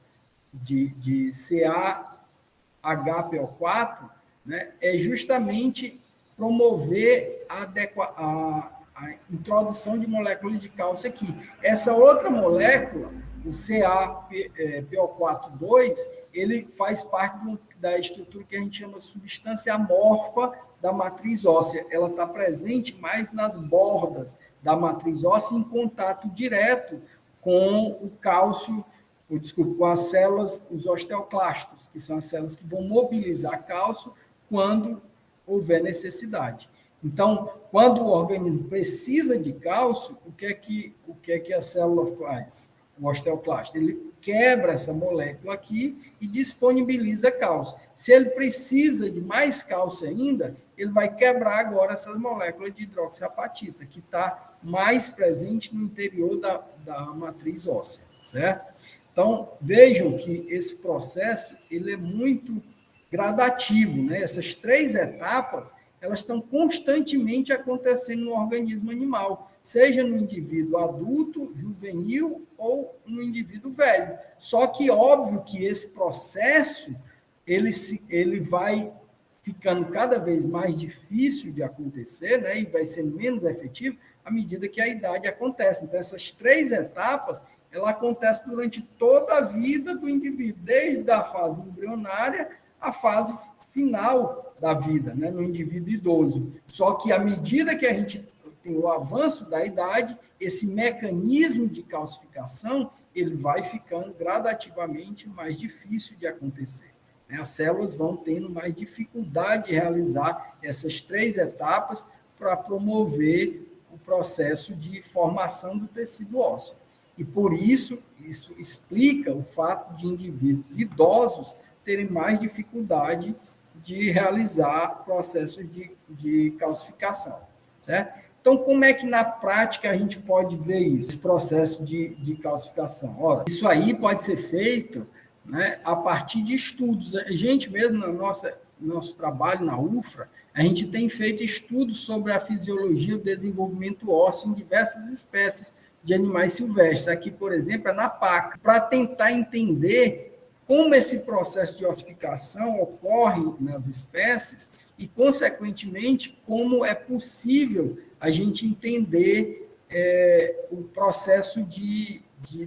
de CaHPO4, né, é justamente promover a introdução de molécula de cálcio aqui. Essa outra molécula, o CaPO4,2, ele faz parte da estrutura que a gente chama de substância amorfa da matriz óssea. Ela está presente mais nas bordas da matriz óssea, em contato direto com o cálcio, com as células, os osteoclastos, que são as células que vão mobilizar cálcio quando houver necessidade. Então, quando o organismo precisa de cálcio, o que é que a célula faz? O osteoclasto, ele quebra essa molécula aqui e disponibiliza cálcio. Se ele precisa de mais cálcio ainda, ele vai quebrar agora essas moléculas de hidroxiapatita, que está mais presente no interior da matriz óssea, certo? Então, vejam que esse processo ele é muito gradativo, né? Essas 3 etapas, elas estão constantemente acontecendo no organismo animal, seja no indivíduo adulto, juvenil ou no indivíduo velho. Só que, óbvio que esse processo, ele vai ficando cada vez mais difícil de acontecer, né? E vai ser menos efetivo à medida que a idade acontece. Então, essas 3 etapas, ela acontece durante toda a vida do indivíduo, desde a fase embrionária à fase final da vida, né, no indivíduo idoso. Só que à medida que a gente tem o avanço da idade, esse mecanismo de calcificação, ele vai ficando gradativamente mais difícil de acontecer, né? As células vão tendo mais dificuldade de realizar essas 3 etapas para promover o processo de formação do tecido ósseo. E por isso explica o fato de indivíduos idosos terem mais dificuldade de realizar processo de calcificação, certo? Então, como é que na prática a gente pode ver isso, esse processo de calcificação? Ora, isso aí pode ser feito, né, a partir de estudos. A gente mesmo, no nosso trabalho na UFRA, a gente tem feito estudos sobre a fisiologia e o desenvolvimento ósseo em diversas espécies de animais silvestres. Aqui, por exemplo, é na paca, para tentar entender como esse processo de ossificação ocorre nas espécies e, consequentemente, como é possível a gente entender o processo de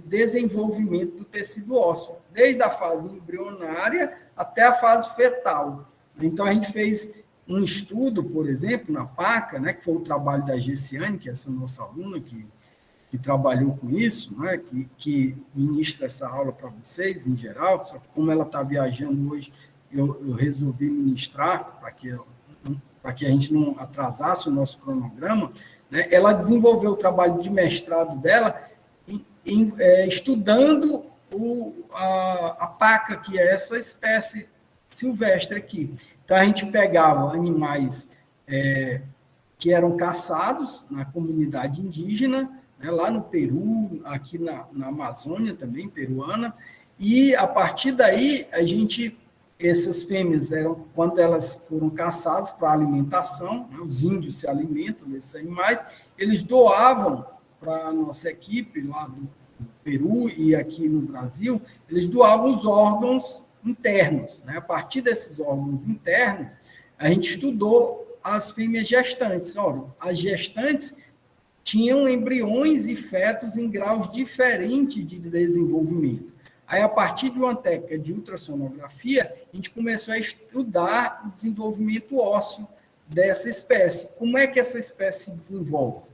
desenvolvimento do tecido ósseo, desde a fase embrionária até a fase fetal. Então, a gente fez um estudo, por exemplo, na PACA, né, que foi o trabalho da Gessiane, que é essa nossa aluna que trabalhou com isso, né, que ministra essa aula para vocês, em geral, só que como ela está viajando hoje, eu resolvi ministrar para que a gente não atrasasse o nosso cronograma, né. Ela desenvolveu o trabalho de mestrado dela estudando a paca, que é essa espécie silvestre aqui. Então, a gente pegava animais que eram caçados na comunidade indígena, né, lá no Peru, aqui na Amazônia também, peruana, e a partir daí a gente essas fêmeas eram, quando elas foram caçadas para alimentação, né, os índios se alimentam desses animais, eles doavam para a nossa equipe lá do Peru e aqui no Brasil, eles doavam os órgãos internos, né? A partir desses órgãos internos, a gente estudou as fêmeas gestantes. Olha, as gestantes tinham embriões e fetos em graus diferentes de desenvolvimento. Aí, a partir de uma técnica de ultrassonografia, a gente começou a estudar o desenvolvimento ósseo dessa espécie. Como é que essa espécie se desenvolve?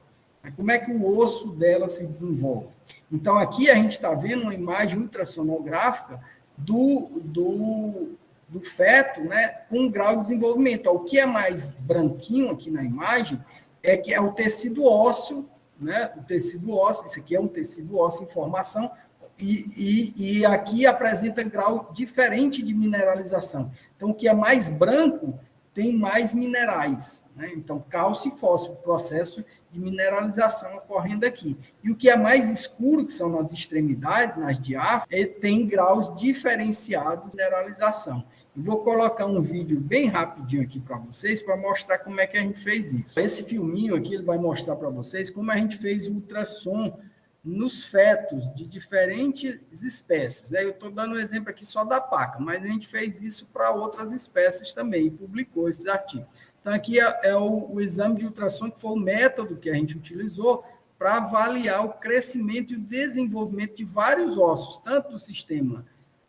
Como é que o osso dela se desenvolve? Então, aqui a gente está vendo uma imagem ultrassonográfica do feto, né, com um grau de desenvolvimento. O que é mais branquinho aqui na imagem é que é o tecido ósseo, né, o tecido ósseo, isso aqui é um tecido ósseo em formação, e aqui apresenta grau diferente de mineralização. Então, o que é mais branco tem mais minerais, né? Então, cálcio e fósforo, processo de mineralização ocorrendo aqui. E o que é mais escuro, que são nas extremidades, nas diáfragmas, tem graus diferenciados de mineralização. Eu vou colocar um vídeo bem rapidinho aqui para vocês, para mostrar como é que a gente fez isso. Esse filminho aqui ele vai mostrar para vocês como a gente fez o ultrassom nos fetos de diferentes espécies. Eu estou dando um exemplo aqui só da paca, mas a gente fez isso para outras espécies também, e publicou esses artigos. Então, aqui é o exame de ultrassom, que foi o método que a gente utilizou para avaliar o crescimento e o desenvolvimento de vários ossos, tanto do sistema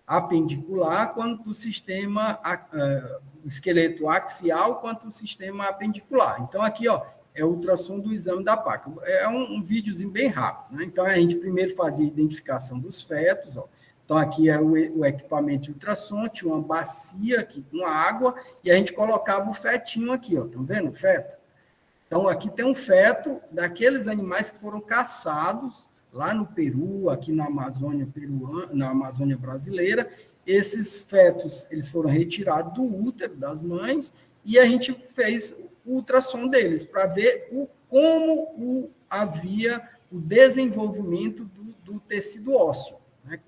apendicular, quanto do sistema esqueleto axial, quanto do sistema apendicular. Então, aqui, ó, é o ultrassom do exame da paca. É um videozinho bem rápido, né? Então, a gente primeiro fazia a identificação dos fetos, ó. Então, aqui é o equipamento de ultrassom, tinha uma bacia aqui com água, e a gente colocava o fetinho aqui, ó. Estão vendo o feto? Então, aqui tem um feto daqueles animais que foram caçados lá no Peru, aqui na Amazônia peruana, na Amazônia brasileira. Esses fetos, eles foram retirados do útero das mães, e a gente fez o ultrassom deles, para ver como havia o desenvolvimento do tecido ósseo, né?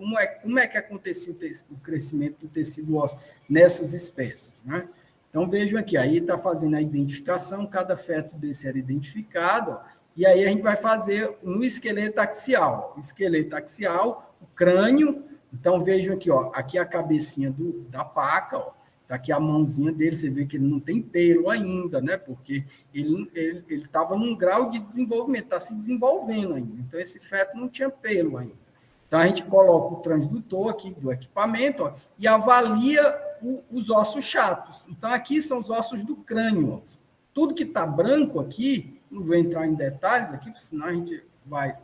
Como é que acontecia o crescimento do tecido ósseo nessas espécies, né? Então, vejam aqui, aí está fazendo a identificação, cada feto desse era identificado, ó, e aí a gente vai fazer no esqueleto axial. O esqueleto axial, o crânio, então vejam aqui, ó, aqui a cabecinha da paca, ó. Tá aqui a mãozinha dele, você vê que ele não tem pelo ainda, né? Porque ele estava num grau de desenvolvimento, está se desenvolvendo ainda. Então, esse feto não tinha pelo ainda. Então, a gente coloca o transdutor aqui do equipamento, ó, e avalia os ossos chatos. Então, aqui são os ossos do crânio. Ó. Tudo que está branco aqui, não vou entrar em detalhes aqui, porque senão a gente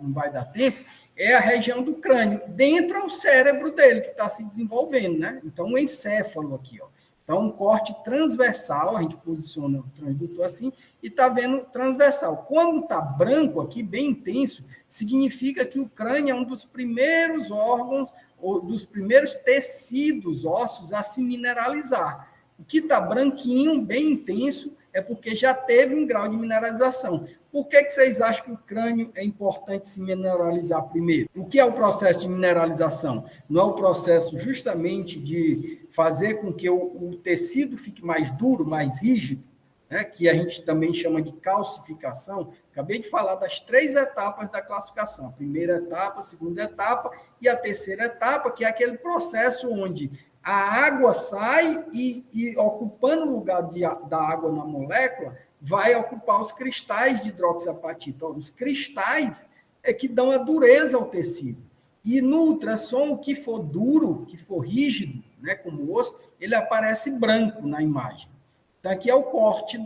não vai dar tempo, é a região do crânio. Dentro é o cérebro dele, que está se desenvolvendo, né? Então, o encéfalo aqui, ó. Então, um corte transversal, a gente posiciona o transdutor assim, e está vendo transversal. Quando está branco aqui, bem intenso, significa que o crânio é um dos primeiros órgãos, ou dos primeiros tecidos ósseos a se mineralizar. O que está branquinho, bem intenso, é porque já teve um grau de mineralização. Por que vocês acham que o crânio é importante se mineralizar primeiro? O que é o processo de mineralização? Não é o processo justamente de fazer com que o tecido fique mais duro, mais rígido, né, que a gente também chama de calcificação? Acabei de falar das 3 etapas da classificação. A primeira etapa, a segunda etapa e a terceira etapa, que é aquele processo onde a água sai e ocupando o lugar da água na molécula, vai ocupar os cristais de hidroxiapatita. Os cristais é que dão a dureza ao tecido. E no ultrassom, o que for duro, que for rígido, né, como o osso, ele aparece branco na imagem. Então, aqui é o corte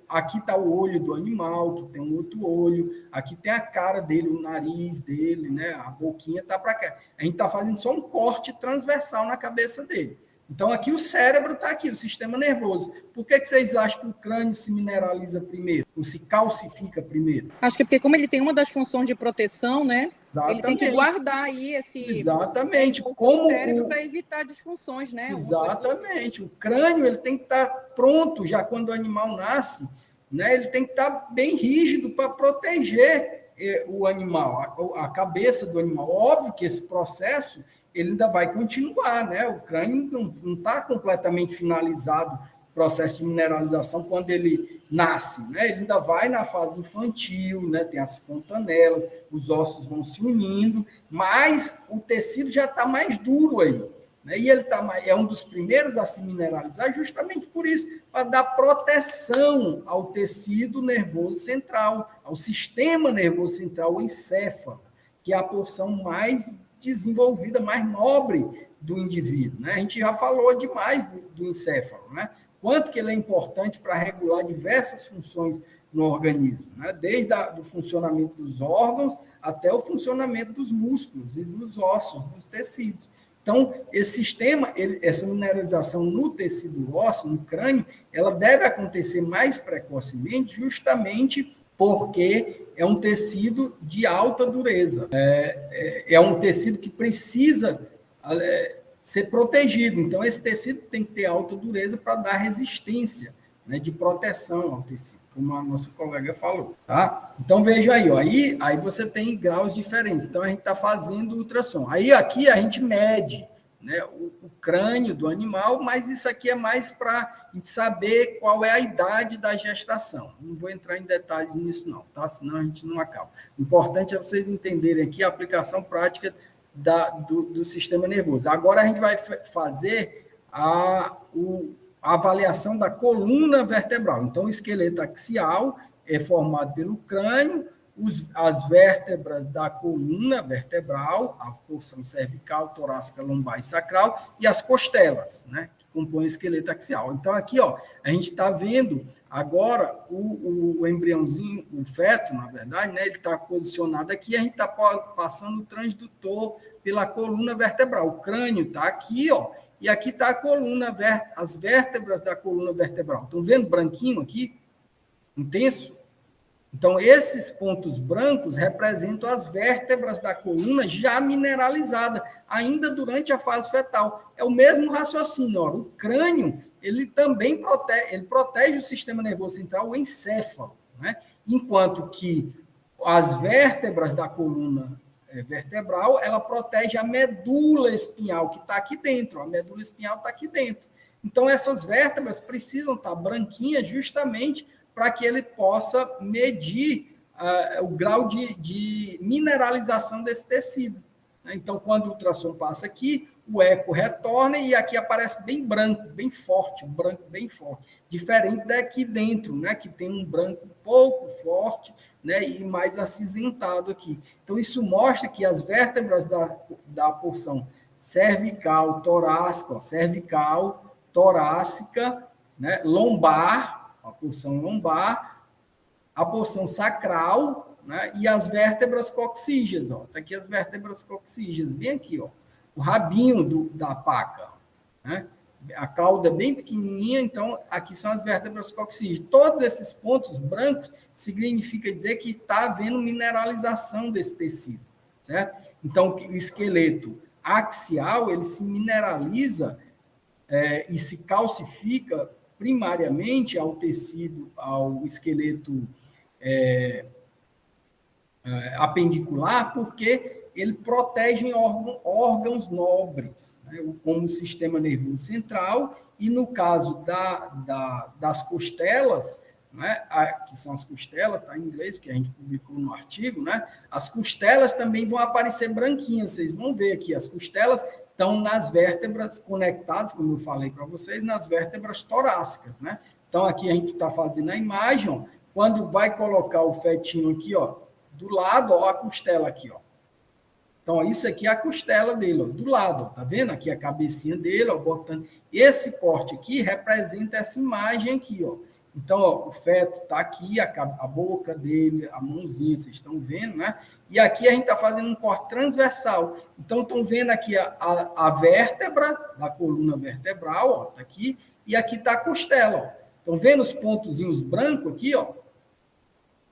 aqui está o olho do animal, que tem um outro olho, aqui tem a cara dele, o nariz dele, né, a boquinha está para cá. A gente está fazendo só um corte transversal na cabeça dele. Então, aqui o cérebro está aqui, o sistema nervoso. Por que vocês acham que o crânio se mineraliza primeiro? Ou se calcifica primeiro? Acho que é porque, como ele tem uma das funções de proteção, né? Exatamente. Ele tem que guardar aí Exatamente. Como o cérebro para evitar disfunções, né? Exatamente. O crânio ele tem que estar pronto já quando o animal nasce, né? Ele tem que estar bem rígido para proteger o animal, a cabeça do animal. Óbvio que esse processo ele ainda vai continuar, né? O crânio não está completamente finalizado o processo de mineralização quando ele nasce, né? Ele ainda vai na fase infantil, né? Tem as fontanelas, os ossos vão se unindo, mas o tecido já está mais duro aí, né? E ele é um dos primeiros a se mineralizar justamente por isso, para dar proteção ao tecido nervoso central, ao sistema nervoso central, o encéfalo, que é a porção mais desenvolvida, mais nobre do indivíduo, né? A gente já falou demais do encéfalo, né? Quanto que ele é importante para regular diversas funções no organismo, né? Desde o funcionamento dos órgãos até o funcionamento dos músculos e dos ossos, dos tecidos. Então, esse sistema, essa mineralização no tecido ósseo, no crânio, ela deve acontecer mais precocemente, justamente porque é um tecido de alta dureza. É um tecido que precisa ser protegido. Então, esse tecido tem que ter alta dureza para dar resistência, né, de proteção ao tecido, como a nossa colega falou. Tá? Então, veja aí, ó, aí você tem graus diferentes. Então, a gente está fazendo ultrassom. Aí, aqui, a gente mede, né, o crânio do animal, mas isso aqui é mais para a gente saber qual é a idade da gestação. Não vou entrar em detalhes nisso, não, tá? Senão a gente não acaba. O importante é vocês entenderem aqui a aplicação prática do sistema nervoso. Agora a gente vai fazer a avaliação da coluna vertebral. Então, o esqueleto axial é formado pelo crânio, as vértebras da coluna vertebral, a porção cervical, torácica, lombar e sacral, e as costelas, né, que compõem o esqueleto axial. Então, aqui, ó, a gente está vendo agora o embriãozinho, o feto, na verdade, né, ele está posicionado aqui, a gente está passando o transdutor pela coluna vertebral. O crânio está aqui, ó, e aqui está a coluna, as vértebras da coluna vertebral. Estão vendo branquinho aqui? Intenso? Então, esses pontos brancos representam as vértebras da coluna já mineralizada, ainda durante a fase fetal. É o mesmo raciocínio. Ó. O crânio, ele também protege o sistema nervoso central, o encéfalo, né? Enquanto que as vértebras da coluna vertebral, ela protege a medula espinhal, que está aqui dentro. A medula espinhal está aqui dentro. Então, essas vértebras precisam estar branquinhas justamente para que ele possa medir o grau de mineralização desse tecido. Então, quando o ultrassom passa aqui, o eco retorna e aqui aparece bem branco, bem forte, branco bem forte. Diferente daqui dentro, né, que tem um branco pouco forte, né, e mais acinzentado aqui. Então, isso mostra que as vértebras da porção cervical, torácica, cervical, torácica, né, lombar, a porção lombar, a porção sacral, né, e as vértebras coxígeas. Está aqui as vértebras coxígeas, bem aqui, ó, o rabinho da paca. Né? A cauda é bem pequenininha, então aqui são as vértebras coxígeas. Todos esses pontos brancos significa dizer que está havendo mineralização desse tecido. Certo? Então, o esqueleto axial, ele se mineraliza e se calcifica primariamente ao tecido, ao esqueleto apendicular, porque ele protege órgãos nobres, né, como o sistema nervoso central, e no caso das costelas, né, que são as costelas, está em inglês, porque a gente publicou no artigo, né, as costelas também vão aparecer branquinhas, vocês vão ver aqui, as costelas estão nas vértebras conectadas, como eu falei para vocês, nas vértebras torácicas, né? Então, aqui a gente está fazendo a imagem, ó, quando vai colocar o fetinho aqui, ó, do lado, ó, a costela aqui, ó. Então, isso aqui é a costela dele, ó, do lado, ó, tá vendo? Aqui a cabecinha dele, ó, botando. Esse corte aqui representa essa imagem aqui, ó. Então, ó, o feto está aqui, a boca dele, a mãozinha, vocês estão vendo, né? E aqui a gente está fazendo um corte transversal. Então, estão vendo aqui a vértebra da coluna vertebral, ó, tá aqui, e aqui está a costela, ó. Estão vendo os pontozinhos brancos aqui, ó?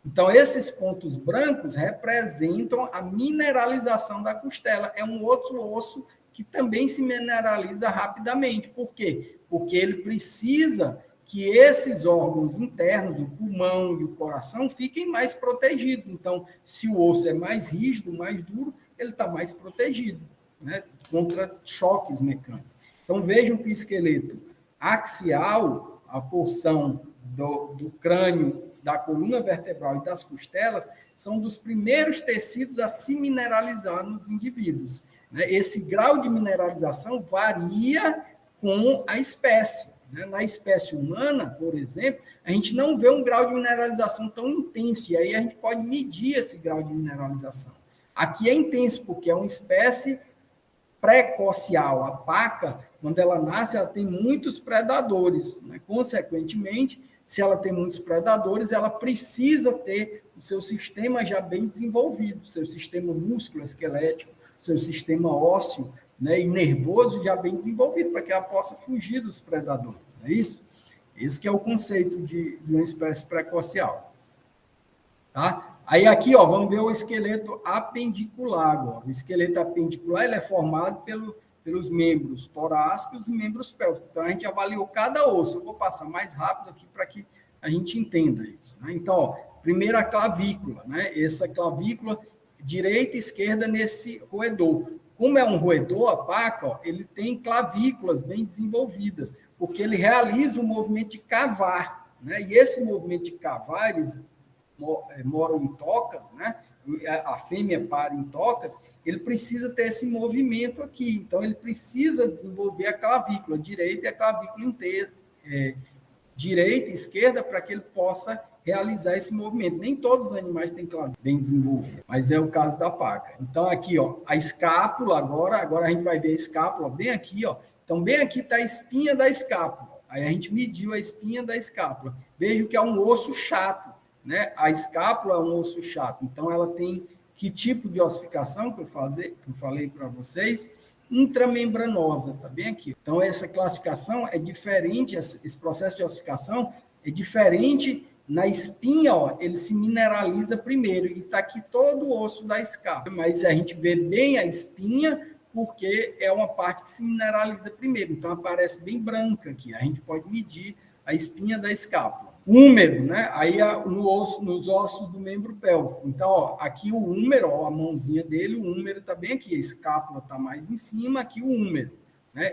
Então, esses pontos brancos representam a mineralização da costela. É um outro osso que também se mineraliza rapidamente. Por quê? Porque ele precisa que esses órgãos internos, o pulmão e o coração, fiquem mais protegidos. Então, se o osso é mais rígido, mais duro, ele está mais protegido, né? contra choques mecânicos. Então, vejam que o esqueleto axial, a porção do crânio, da coluna vertebral e das costelas, são dos primeiros tecidos a se mineralizar nos indivíduos. Esse grau de mineralização varia com a espécie. Na espécie humana, por exemplo, a gente não vê um grau de mineralização tão intenso, e aí a gente pode medir esse grau de mineralização. Aqui é intenso, porque é uma espécie pré-cocial. A paca, quando ela nasce, ela tem muitos predadores. Consequentemente, se ela tem muitos predadores, ela precisa ter o seu sistema já bem desenvolvido, o seu sistema músculo-esquelético, o seu sistema ósseo, e nervoso já bem desenvolvido, para que ela possa fugir dos predadores. Não é isso? Esse que é o conceito de uma espécie pré-cocial. Tá? Aí aqui, vamos ver o esqueleto apendicular agora. O esqueleto apendicular ele é formado pelos membros torácicos e membros pélvicos. Então, a gente avaliou cada osso. Eu vou passar mais rápido aqui para que a gente entenda isso. Então, primeiro a clavícula. Essa clavícula direita e esquerda nesse roedor. Como é um roedor, a paca, ele tem clavículas bem desenvolvidas, porque ele realiza o movimento de cavar. E esse movimento de cavar, eles moram em tocas, a fêmea para em tocas, ele precisa ter esse movimento aqui. Então, ele precisa desenvolver a clavícula direita e a clavícula inteira, direita e esquerda, para que ele possa realizar esse movimento. Nem todos os animais têm clavícula bem desenvolvida, mas é o caso da paca. Então, aqui, a escápula, agora a gente vai ver a escápula bem aqui, Então, bem aqui está a espinha da escápula. Aí a gente mediu a espinha da escápula. Vejo que é um osso chato, A escápula é um osso chato. Então, ela tem que tipo de ossificação que eu falei para vocês? Intramembranosa, está bem aqui. Então, essa classificação é diferente, esse processo de ossificação é diferente. Na espinha, ele se mineraliza primeiro, e está aqui todo o osso da escápula. Mas a gente vê bem a espinha, porque é uma parte que se mineraliza primeiro. Então, aparece bem branca aqui. A gente pode medir a espinha da escápula. Húmero, Aí nos ossos do membro pélvico. Então, aqui o húmero, a mãozinha dele, o húmero está bem aqui. A escápula está mais em cima, aqui o húmero.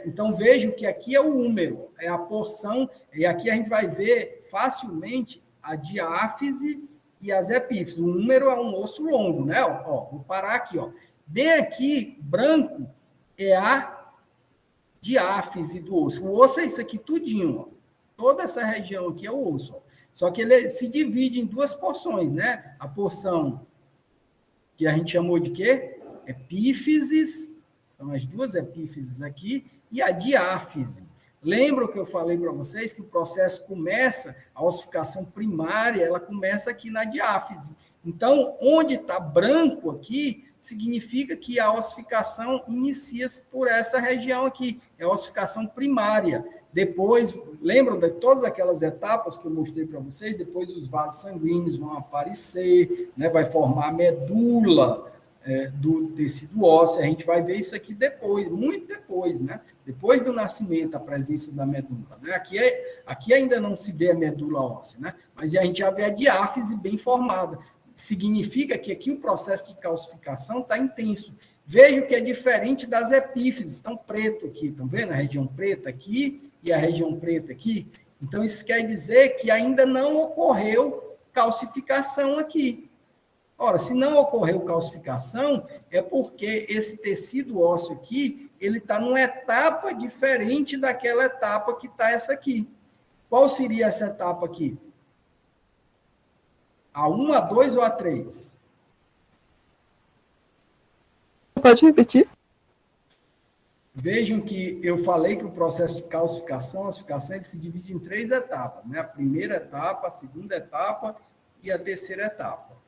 Então, vejam que aqui é o húmero, é a porção, e aqui a gente vai ver facilmente a diáfise e as epífises. O húmero é um osso longo, vou parar aqui, Bem aqui, branco, é a diáfise do osso. O osso é isso aqui tudinho, Toda essa região aqui é o osso. Só que ele se divide em duas porções, A porção que a gente chamou de quê? Epífises. Então, as duas epífises aqui, e a diáfise. Lembram que eu falei para vocês que o processo começa, a ossificação primária, ela começa aqui na diáfise. Então, onde está branco aqui, significa que a ossificação inicia-se por essa região aqui, é a ossificação primária. Depois, lembram de todas aquelas etapas que eu mostrei para vocês? Depois os vasos sanguíneos vão aparecer, vai formar a medula do tecido ósseo. A gente vai ver isso aqui depois, muito depois, Depois do nascimento, a presença da medula. Aqui ainda não se vê a medula óssea, Mas a gente já vê a diáfise bem formada. Significa que aqui o processo de calcificação está intenso. Veja que é diferente das epífises, estão preto aqui, estão vendo? A região preta aqui e a região preta aqui. Então, isso quer dizer que ainda não ocorreu calcificação aqui. Ora, se não ocorreu calcificação, é porque esse tecido ósseo aqui, ele está numa etapa diferente daquela etapa que está essa aqui. Qual seria essa etapa aqui? A1, A2 ou A3? Pode repetir? Vejam que eu falei que o processo de calcificação, ossificação, ele se divide em 3 etapas. A primeira etapa, a segunda etapa e a terceira etapa.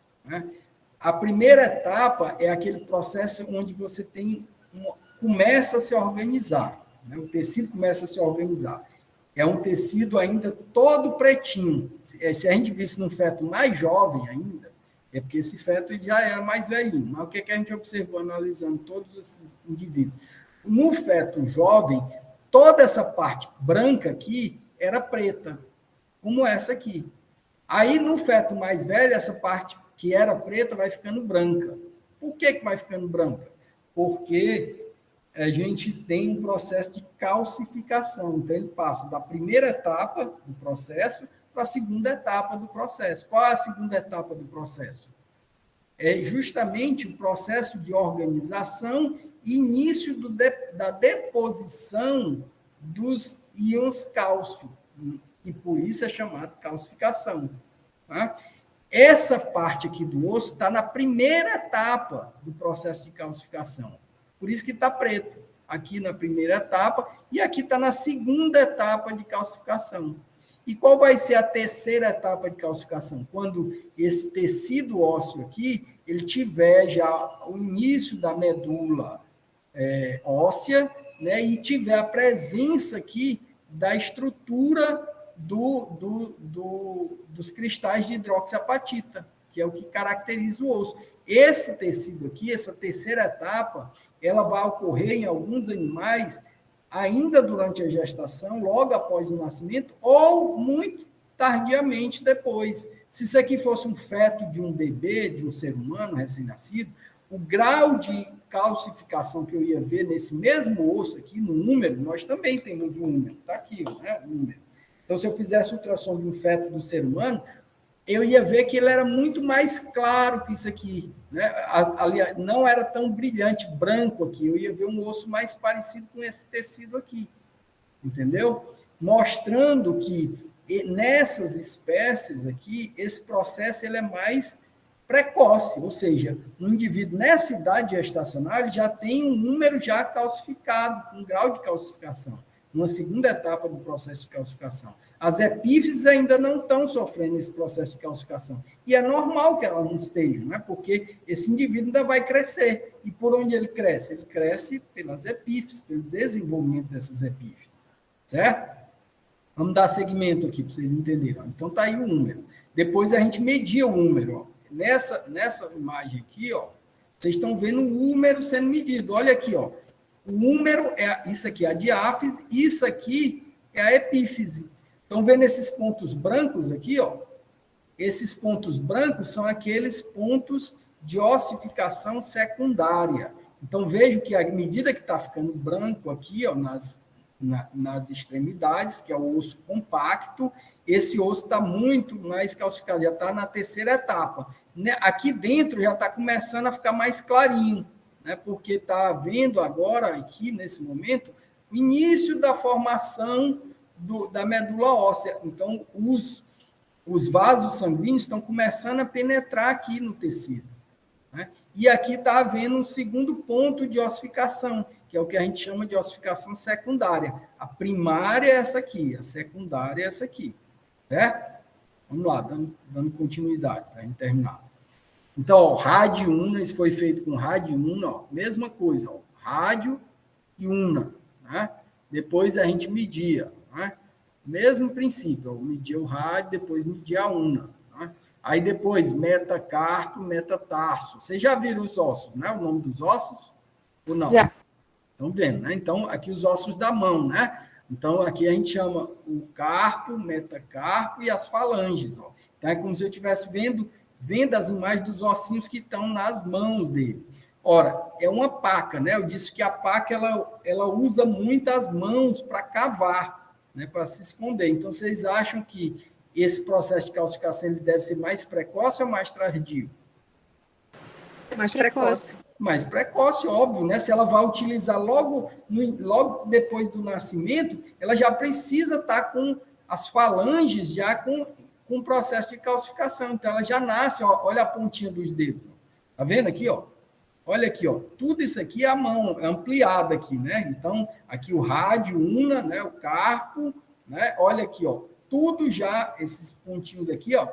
A primeira etapa é aquele processo onde você começa a se organizar. O tecido começa a se organizar. É um tecido ainda todo pretinho. Se a gente visse num feto mais jovem ainda, é porque esse feto já era mais velhinho. Mas o que a gente observou analisando todos esses indivíduos? No feto jovem, toda essa parte branca aqui era preta, como essa aqui. Aí, no feto mais velho, essa parte que era preta vai ficando branca. Por que vai ficando branca? Porque a gente tem um processo de calcificação. Então, ele passa da primeira etapa do processo para a segunda etapa do processo. Qual é a segunda etapa do processo? É justamente o processo de organização e início da deposição dos íons cálcio, e por isso é chamado calcificação. Tá? Essa parte aqui do osso está na primeira etapa do processo de calcificação. Por isso que está preto. Aqui na primeira etapa e aqui está na segunda etapa de calcificação. E qual vai ser a terceira etapa de calcificação? Quando esse tecido ósseo aqui, ele tiver já o início da medula óssea, né, e tiver a presença aqui da estrutura dos cristais de hidroxiapatita, que é o que caracteriza o osso. Esse tecido aqui, essa terceira etapa, ela vai ocorrer em alguns animais ainda durante a gestação, logo após o nascimento, ou muito tardiamente depois. Se isso aqui fosse um feto de um bebê, de um ser humano recém-nascido, o grau de calcificação que eu ia ver nesse mesmo osso aqui, no úmero, nós também temos um úmero, está aqui, né, o úmero. Então, se eu fizesse ultrassom de um feto do ser humano, eu ia ver que ele era muito mais claro que isso aqui, né? Ali, não era tão brilhante, branco aqui, eu ia ver um osso mais parecido com esse tecido aqui, entendeu? Mostrando que nessas espécies aqui, esse processo ele é mais precoce, ou seja, no indivíduo nessa idade gestacional, ele já tem um número já calcificado, um grau de calcificação, numa segunda etapa do processo de calcificação. As epífises ainda não estão sofrendo esse processo de calcificação. E é normal que elas não estejam, né? Porque esse indivíduo ainda vai crescer. E por onde ele cresce? Ele cresce pelas epífises, pelo desenvolvimento dessas epífises. Certo? Vamos dar segmento aqui para vocês entenderem. Então, está aí o número. Depois a gente media o número. Ó. Nessa imagem aqui, ó, vocês estão vendo o número sendo medido. Olha aqui, ó. O número isso aqui é a diáfise, isso aqui é a epífise. Estão vendo esses pontos brancos aqui, ó? Esses pontos brancos são aqueles pontos de ossificação secundária. Então, vejo que à medida que está ficando branco aqui, ó, nas extremidades, que é o osso compacto, esse osso está muito mais calcificado, já está na terceira etapa. Aqui dentro já está começando a ficar mais clarinho, né? Porque está vendo agora, aqui nesse momento, o início da formação da medula óssea. Então, os vasos sanguíneos estão começando a penetrar aqui no tecido. Né? E aqui está havendo um segundo ponto de ossificação, que é o que a gente chama de ossificação secundária. A primária é essa aqui, a secundária é essa aqui. Certo? Vamos lá, dando continuidade para a gente terminar. Então, ó, rádio una, isso foi feito com rádio una, ó, mesma coisa, ó, rádio e una. Né? Depois a gente media. Né? Mesmo princípio, medir o rádio, depois medir a una. Né? Aí depois, metacarpo, metatarso. Vocês já viram os ossos, né? O nome dos ossos? Ou não? Já. Estão vendo, né? Então, aqui os ossos da mão, né? Então, aqui a gente chama o carpo, metacarpo e as falanges. Ó. Então, é como se eu estivesse vendo as imagens dos ossinhos que estão nas mãos dele. Ora, é uma paca, né? Eu disse que a paca, ela usa muito as mãos para cavar, né, para se esconder. Então, vocês acham que esse processo de calcificação ele deve ser mais precoce ou mais tardio? Mais precoce. Mais precoce, óbvio, né? Se ela vai utilizar logo depois do nascimento, ela já precisa estar com as falanges já com o processo de calcificação. Então, ela já nasce, ó, olha a pontinha dos dedos. Tá vendo aqui, ó? Olha aqui, ó, tudo isso aqui é a mão, é ampliada aqui, né? Então, aqui o rádio, una, né? O carpo, né? Olha aqui, ó, tudo já, esses pontinhos aqui, ó,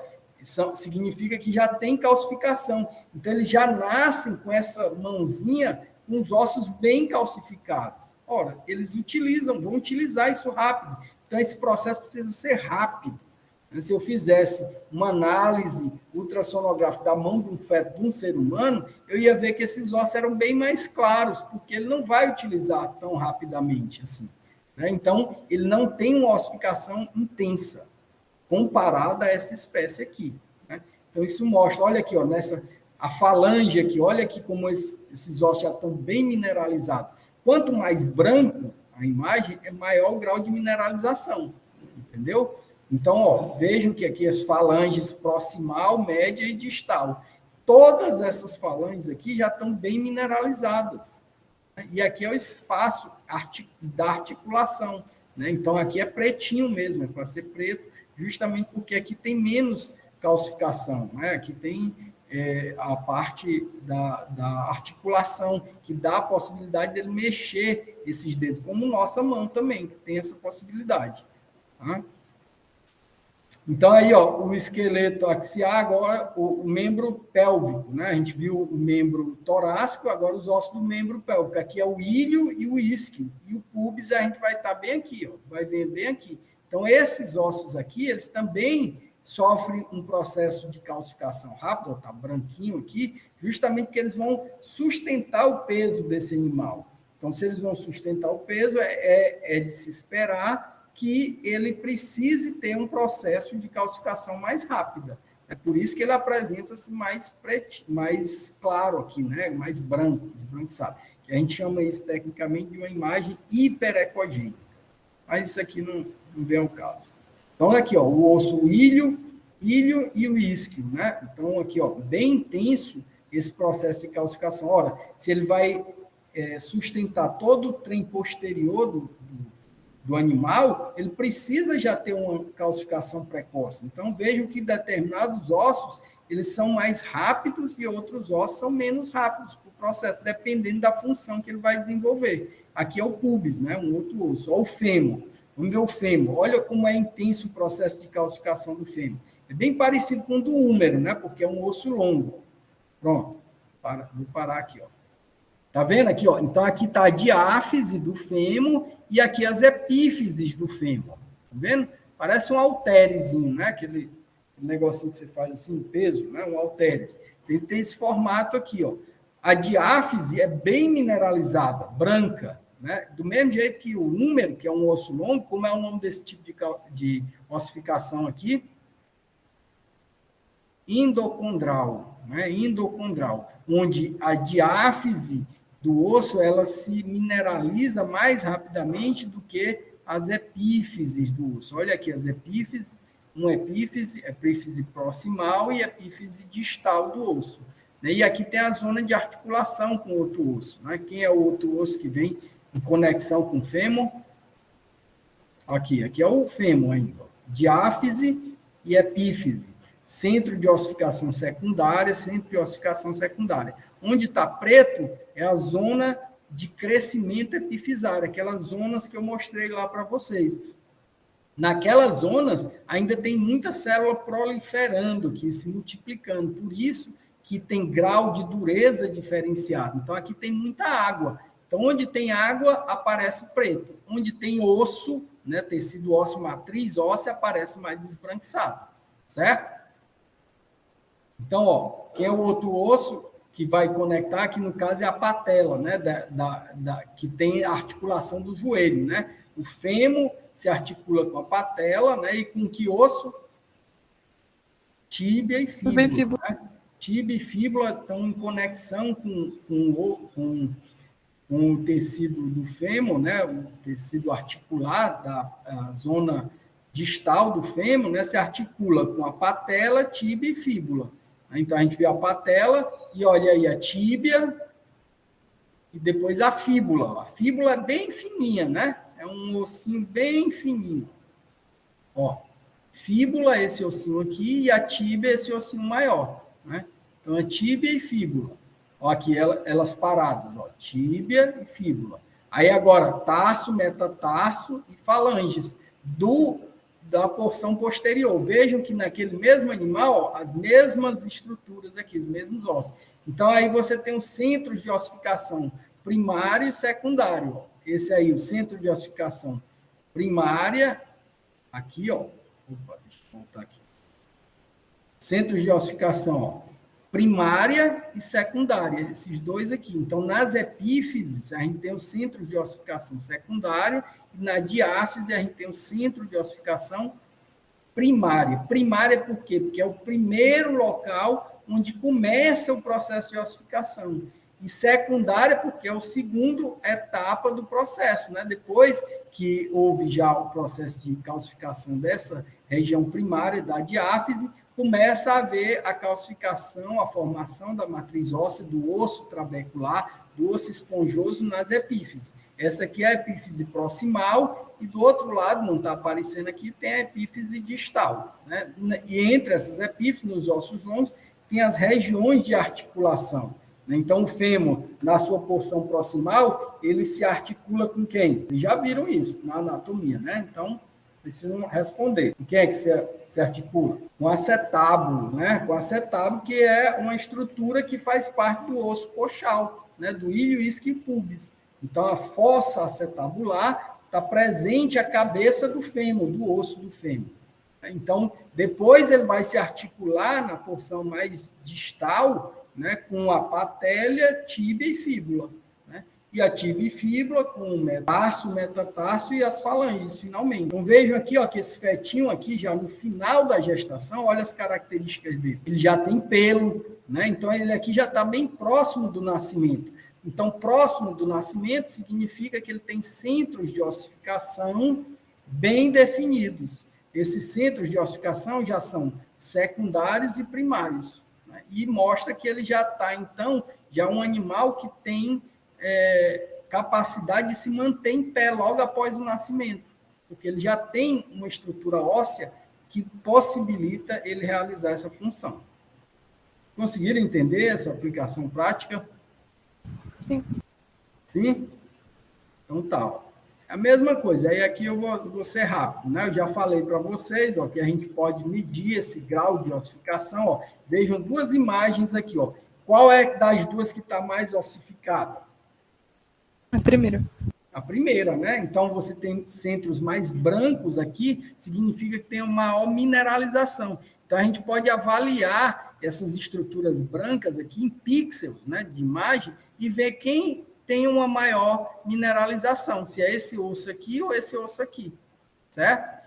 significa que já tem calcificação. Então, eles já nascem com essa mãozinha, com os ossos bem calcificados. Ora, eles vão utilizar isso rápido. Então, esse processo precisa ser rápido. Se eu fizesse uma análise ultrassonográfica da mão de um feto de um ser humano, eu ia ver que esses ossos eram bem mais claros, porque ele não vai utilizar tão rapidamente assim. Né? Então, ele não tem uma ossificação intensa, comparada a essa espécie aqui. Né? Então, isso mostra, olha aqui, ó, a falange aqui, olha aqui como esses ossos já estão bem mineralizados. Quanto mais branco a imagem, é maior o grau de mineralização, entendeu? Então, ó, vejam que aqui as falanges proximal, média e distal. Todas essas falanges aqui já estão bem mineralizadas. E aqui é o espaço da articulação, né? Então, aqui é pretinho mesmo, é para ser preto, justamente porque aqui tem menos calcificação, né? Aqui tem a parte da articulação, que dá a possibilidade dele mexer esses dedos, como nossa mão também, que tem essa possibilidade. Tá? Então, aí, ó, o esqueleto axial, agora o membro pélvico, né? A gente viu o membro torácico, agora os ossos do membro pélvico. Aqui é o ilho e o isquio. E o púbis a gente vai estar bem aqui, ó, vai ver bem aqui. Então, esses ossos aqui, eles também sofrem um processo de calcificação rápido, está branquinho aqui, justamente porque eles vão sustentar o peso desse animal. Então, se eles vão sustentar o peso, é de se esperar que ele precise ter um processo de calcificação mais rápida. É por isso que ele apresenta-se mais claro aqui, né? Mais branco, esbranquiçado. A gente chama isso tecnicamente de uma imagem hiperecogênica. Mas isso aqui não vem ao caso. Então, aqui, ó, o osso o ilho e o isquio, né? Então, aqui, ó, bem intenso esse processo de calcificação. Ora, se ele vai sustentar todo o trem posterior do animal, ele precisa já ter uma calcificação precoce. Então, vejam que determinados ossos, eles são mais rápidos e outros ossos são menos rápidos para o processo, dependendo da função que ele vai desenvolver. Aqui é o pubis, né? Um outro osso. Olha o fêmur. Vamos ver o fêmur. Olha como é intenso o processo de calcificação do fêmur. É bem parecido com o do húmero, né? Porque é um osso longo. Pronto. Vou parar aqui, ó. Tá vendo aqui, ó? Então, aqui está a diáfise do fêmur e aqui as epífises do fêmur. Tá vendo? Parece um halterezinho, né? Aquele negocinho que você faz assim, peso, né? Um halteres. Ele tem esse formato aqui, ó. A diáfise é bem mineralizada, branca, né? Do mesmo jeito que o húmero, que é um osso longo, como é o nome desse tipo de ossificação aqui? Endocondral, né? Endocondral, onde a diáfise do osso, ela se mineraliza mais rapidamente do que as epífises do osso. Olha aqui as epífises, uma epífise proximal e epífise distal do osso. E aqui tem a zona de articulação com outro osso. Né? Quem é o outro osso que vem em conexão com o fêmur? Aqui é o fêmur ainda. Diáfise e epífise. Centro de ossificação secundária, centro de ossificação secundária. Onde está preto é a zona de crescimento epifisário, aquelas zonas que eu mostrei lá para vocês. Naquelas zonas, ainda tem muita célula proliferando aqui, se multiplicando. Por isso que tem grau de dureza diferenciado. Então, aqui tem muita água. Então, onde tem água, aparece preto. Onde tem osso, né, tecido ósseo, matriz óssea, aparece mais esbranquiçado. Certo? Então, ó, quem é o outro osso que vai conectar, que no caso é a patela, né, que tem a articulação do joelho, né? O fêmur se articula com a patela, né? E com que osso? Tíbia e fíbula. Né? Tíbia e fíbula estão em conexão com o tecido do fêmur, né? O tecido articular da zona distal do fêmur, né? Se articula com a patela, tíbia e fíbula. Então, a gente vê a patela e olha aí a tíbia e depois a fíbula. A fíbula é bem fininha, né? É um ossinho bem fininho. Ó, fíbula, esse ossinho aqui, e a tíbia, esse ossinho maior, né? Então, a tíbia e fíbula. Ó, aqui elas paradas, ó, tíbia e fíbula. Aí, agora, tarso, metatarso e falanges da porção posterior. Vejam que naquele mesmo animal, ó, as mesmas estruturas aqui, os mesmos ossos. Então, aí você tem os centros de ossificação primário e secundário. Ó. Esse aí, o centro de ossificação primária, aqui, ó. Opa, deixa eu voltar aqui. Centros de ossificação, ó, primária e secundária, esses dois aqui. Então, nas epífises, a gente tem o centro de ossificação secundária, e na diáfise, a gente tem o centro de ossificação primária. Primária por quê? Porque é o primeiro local onde começa o processo de ossificação. e secundária porque é a segunda etapa do processo, né? Depois que houve já o processo de calcificação dessa região primária da diáfise, começa a haver a calcificação, a formação da matriz óssea, do osso trabecular, do osso esponjoso nas epífises. Essa aqui é a epífise proximal e do outro lado, não está aparecendo aqui, tem a epífise distal, né? E entre essas epífises, nos ossos longos, tem as regiões de articulação. Então, o fêmur, na sua porção proximal, ele se articula com quem? Vocês já viram isso na anatomia, né? Então, precisam responder. Com quem é que se articula? Com o acetábulo, né? Com o acetábulo, que é uma estrutura que faz parte do osso coxal, né? Do ilho isquio pubis. Então, a fossa acetabular está presente a cabeça do fêmur, do osso do fêmur. Então, depois ele vai se articular na porção mais distal, né, com a patelia, tíbia e fíbula. Né? E a tíbia e fíbula com o metatarso, metatarso e as falanges, finalmente. Então, vejam aqui, ó, que esse fetinho aqui, já no final da gestação, olha as características dele. Ele já tem pelo, né? Então ele aqui já está bem próximo do nascimento. Então, próximo do nascimento significa que ele tem centros de ossificação bem definidos. Esses centros de ossificação já são secundários e primários, né? E mostra que ele já está, então, já é um animal que tem capacidade de se manter em pé logo após o nascimento, porque ele já tem uma estrutura óssea que possibilita ele realizar essa função. Conseguiram entender essa aplicação prática? Sim. Sim? Então tá. A mesma coisa, aí aqui eu vou ser rápido, né? Eu já falei para vocês, ó, que a gente pode medir esse grau de ossificação, ó. Vejam duas imagens aqui, ó. Qual é das duas que está mais ossificada? A primeira. A primeira, né? Então, você tem centros mais brancos aqui, significa que tem uma maior mineralização. Então, a gente pode avaliar essas estruturas brancas aqui em pixels, né, de imagem, e ver quem tem uma maior mineralização, se é esse osso aqui ou esse osso aqui, certo?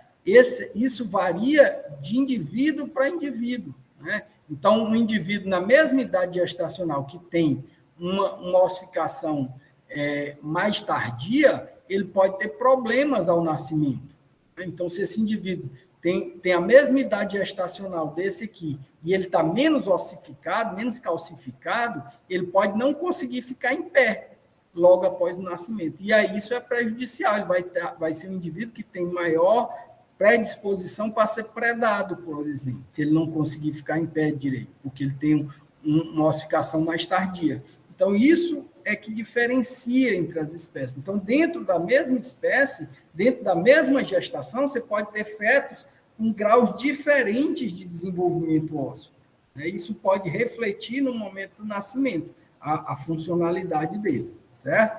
Isso varia de indivíduo para indivíduo, né? Então, um indivíduo na mesma idade gestacional que tem uma ossificação mais tardia, ele pode ter problemas ao nascimento. Então, se esse indivíduo tem a mesma idade gestacional desse aqui, e ele está menos ossificado, menos calcificado, ele pode não conseguir ficar em pé logo após o nascimento. E aí isso é prejudicial, ele vai ser um indivíduo que tem maior predisposição para ser predado, por exemplo, se ele não conseguir ficar em pé direito, porque ele tem uma ossificação mais tardia. Então, isso é que diferencia entre as espécies. Então, dentro da mesma espécie, dentro da mesma gestação, você pode ter fetos com graus diferentes de desenvolvimento ósseo. Isso pode refletir no momento do nascimento, a funcionalidade dele, certo?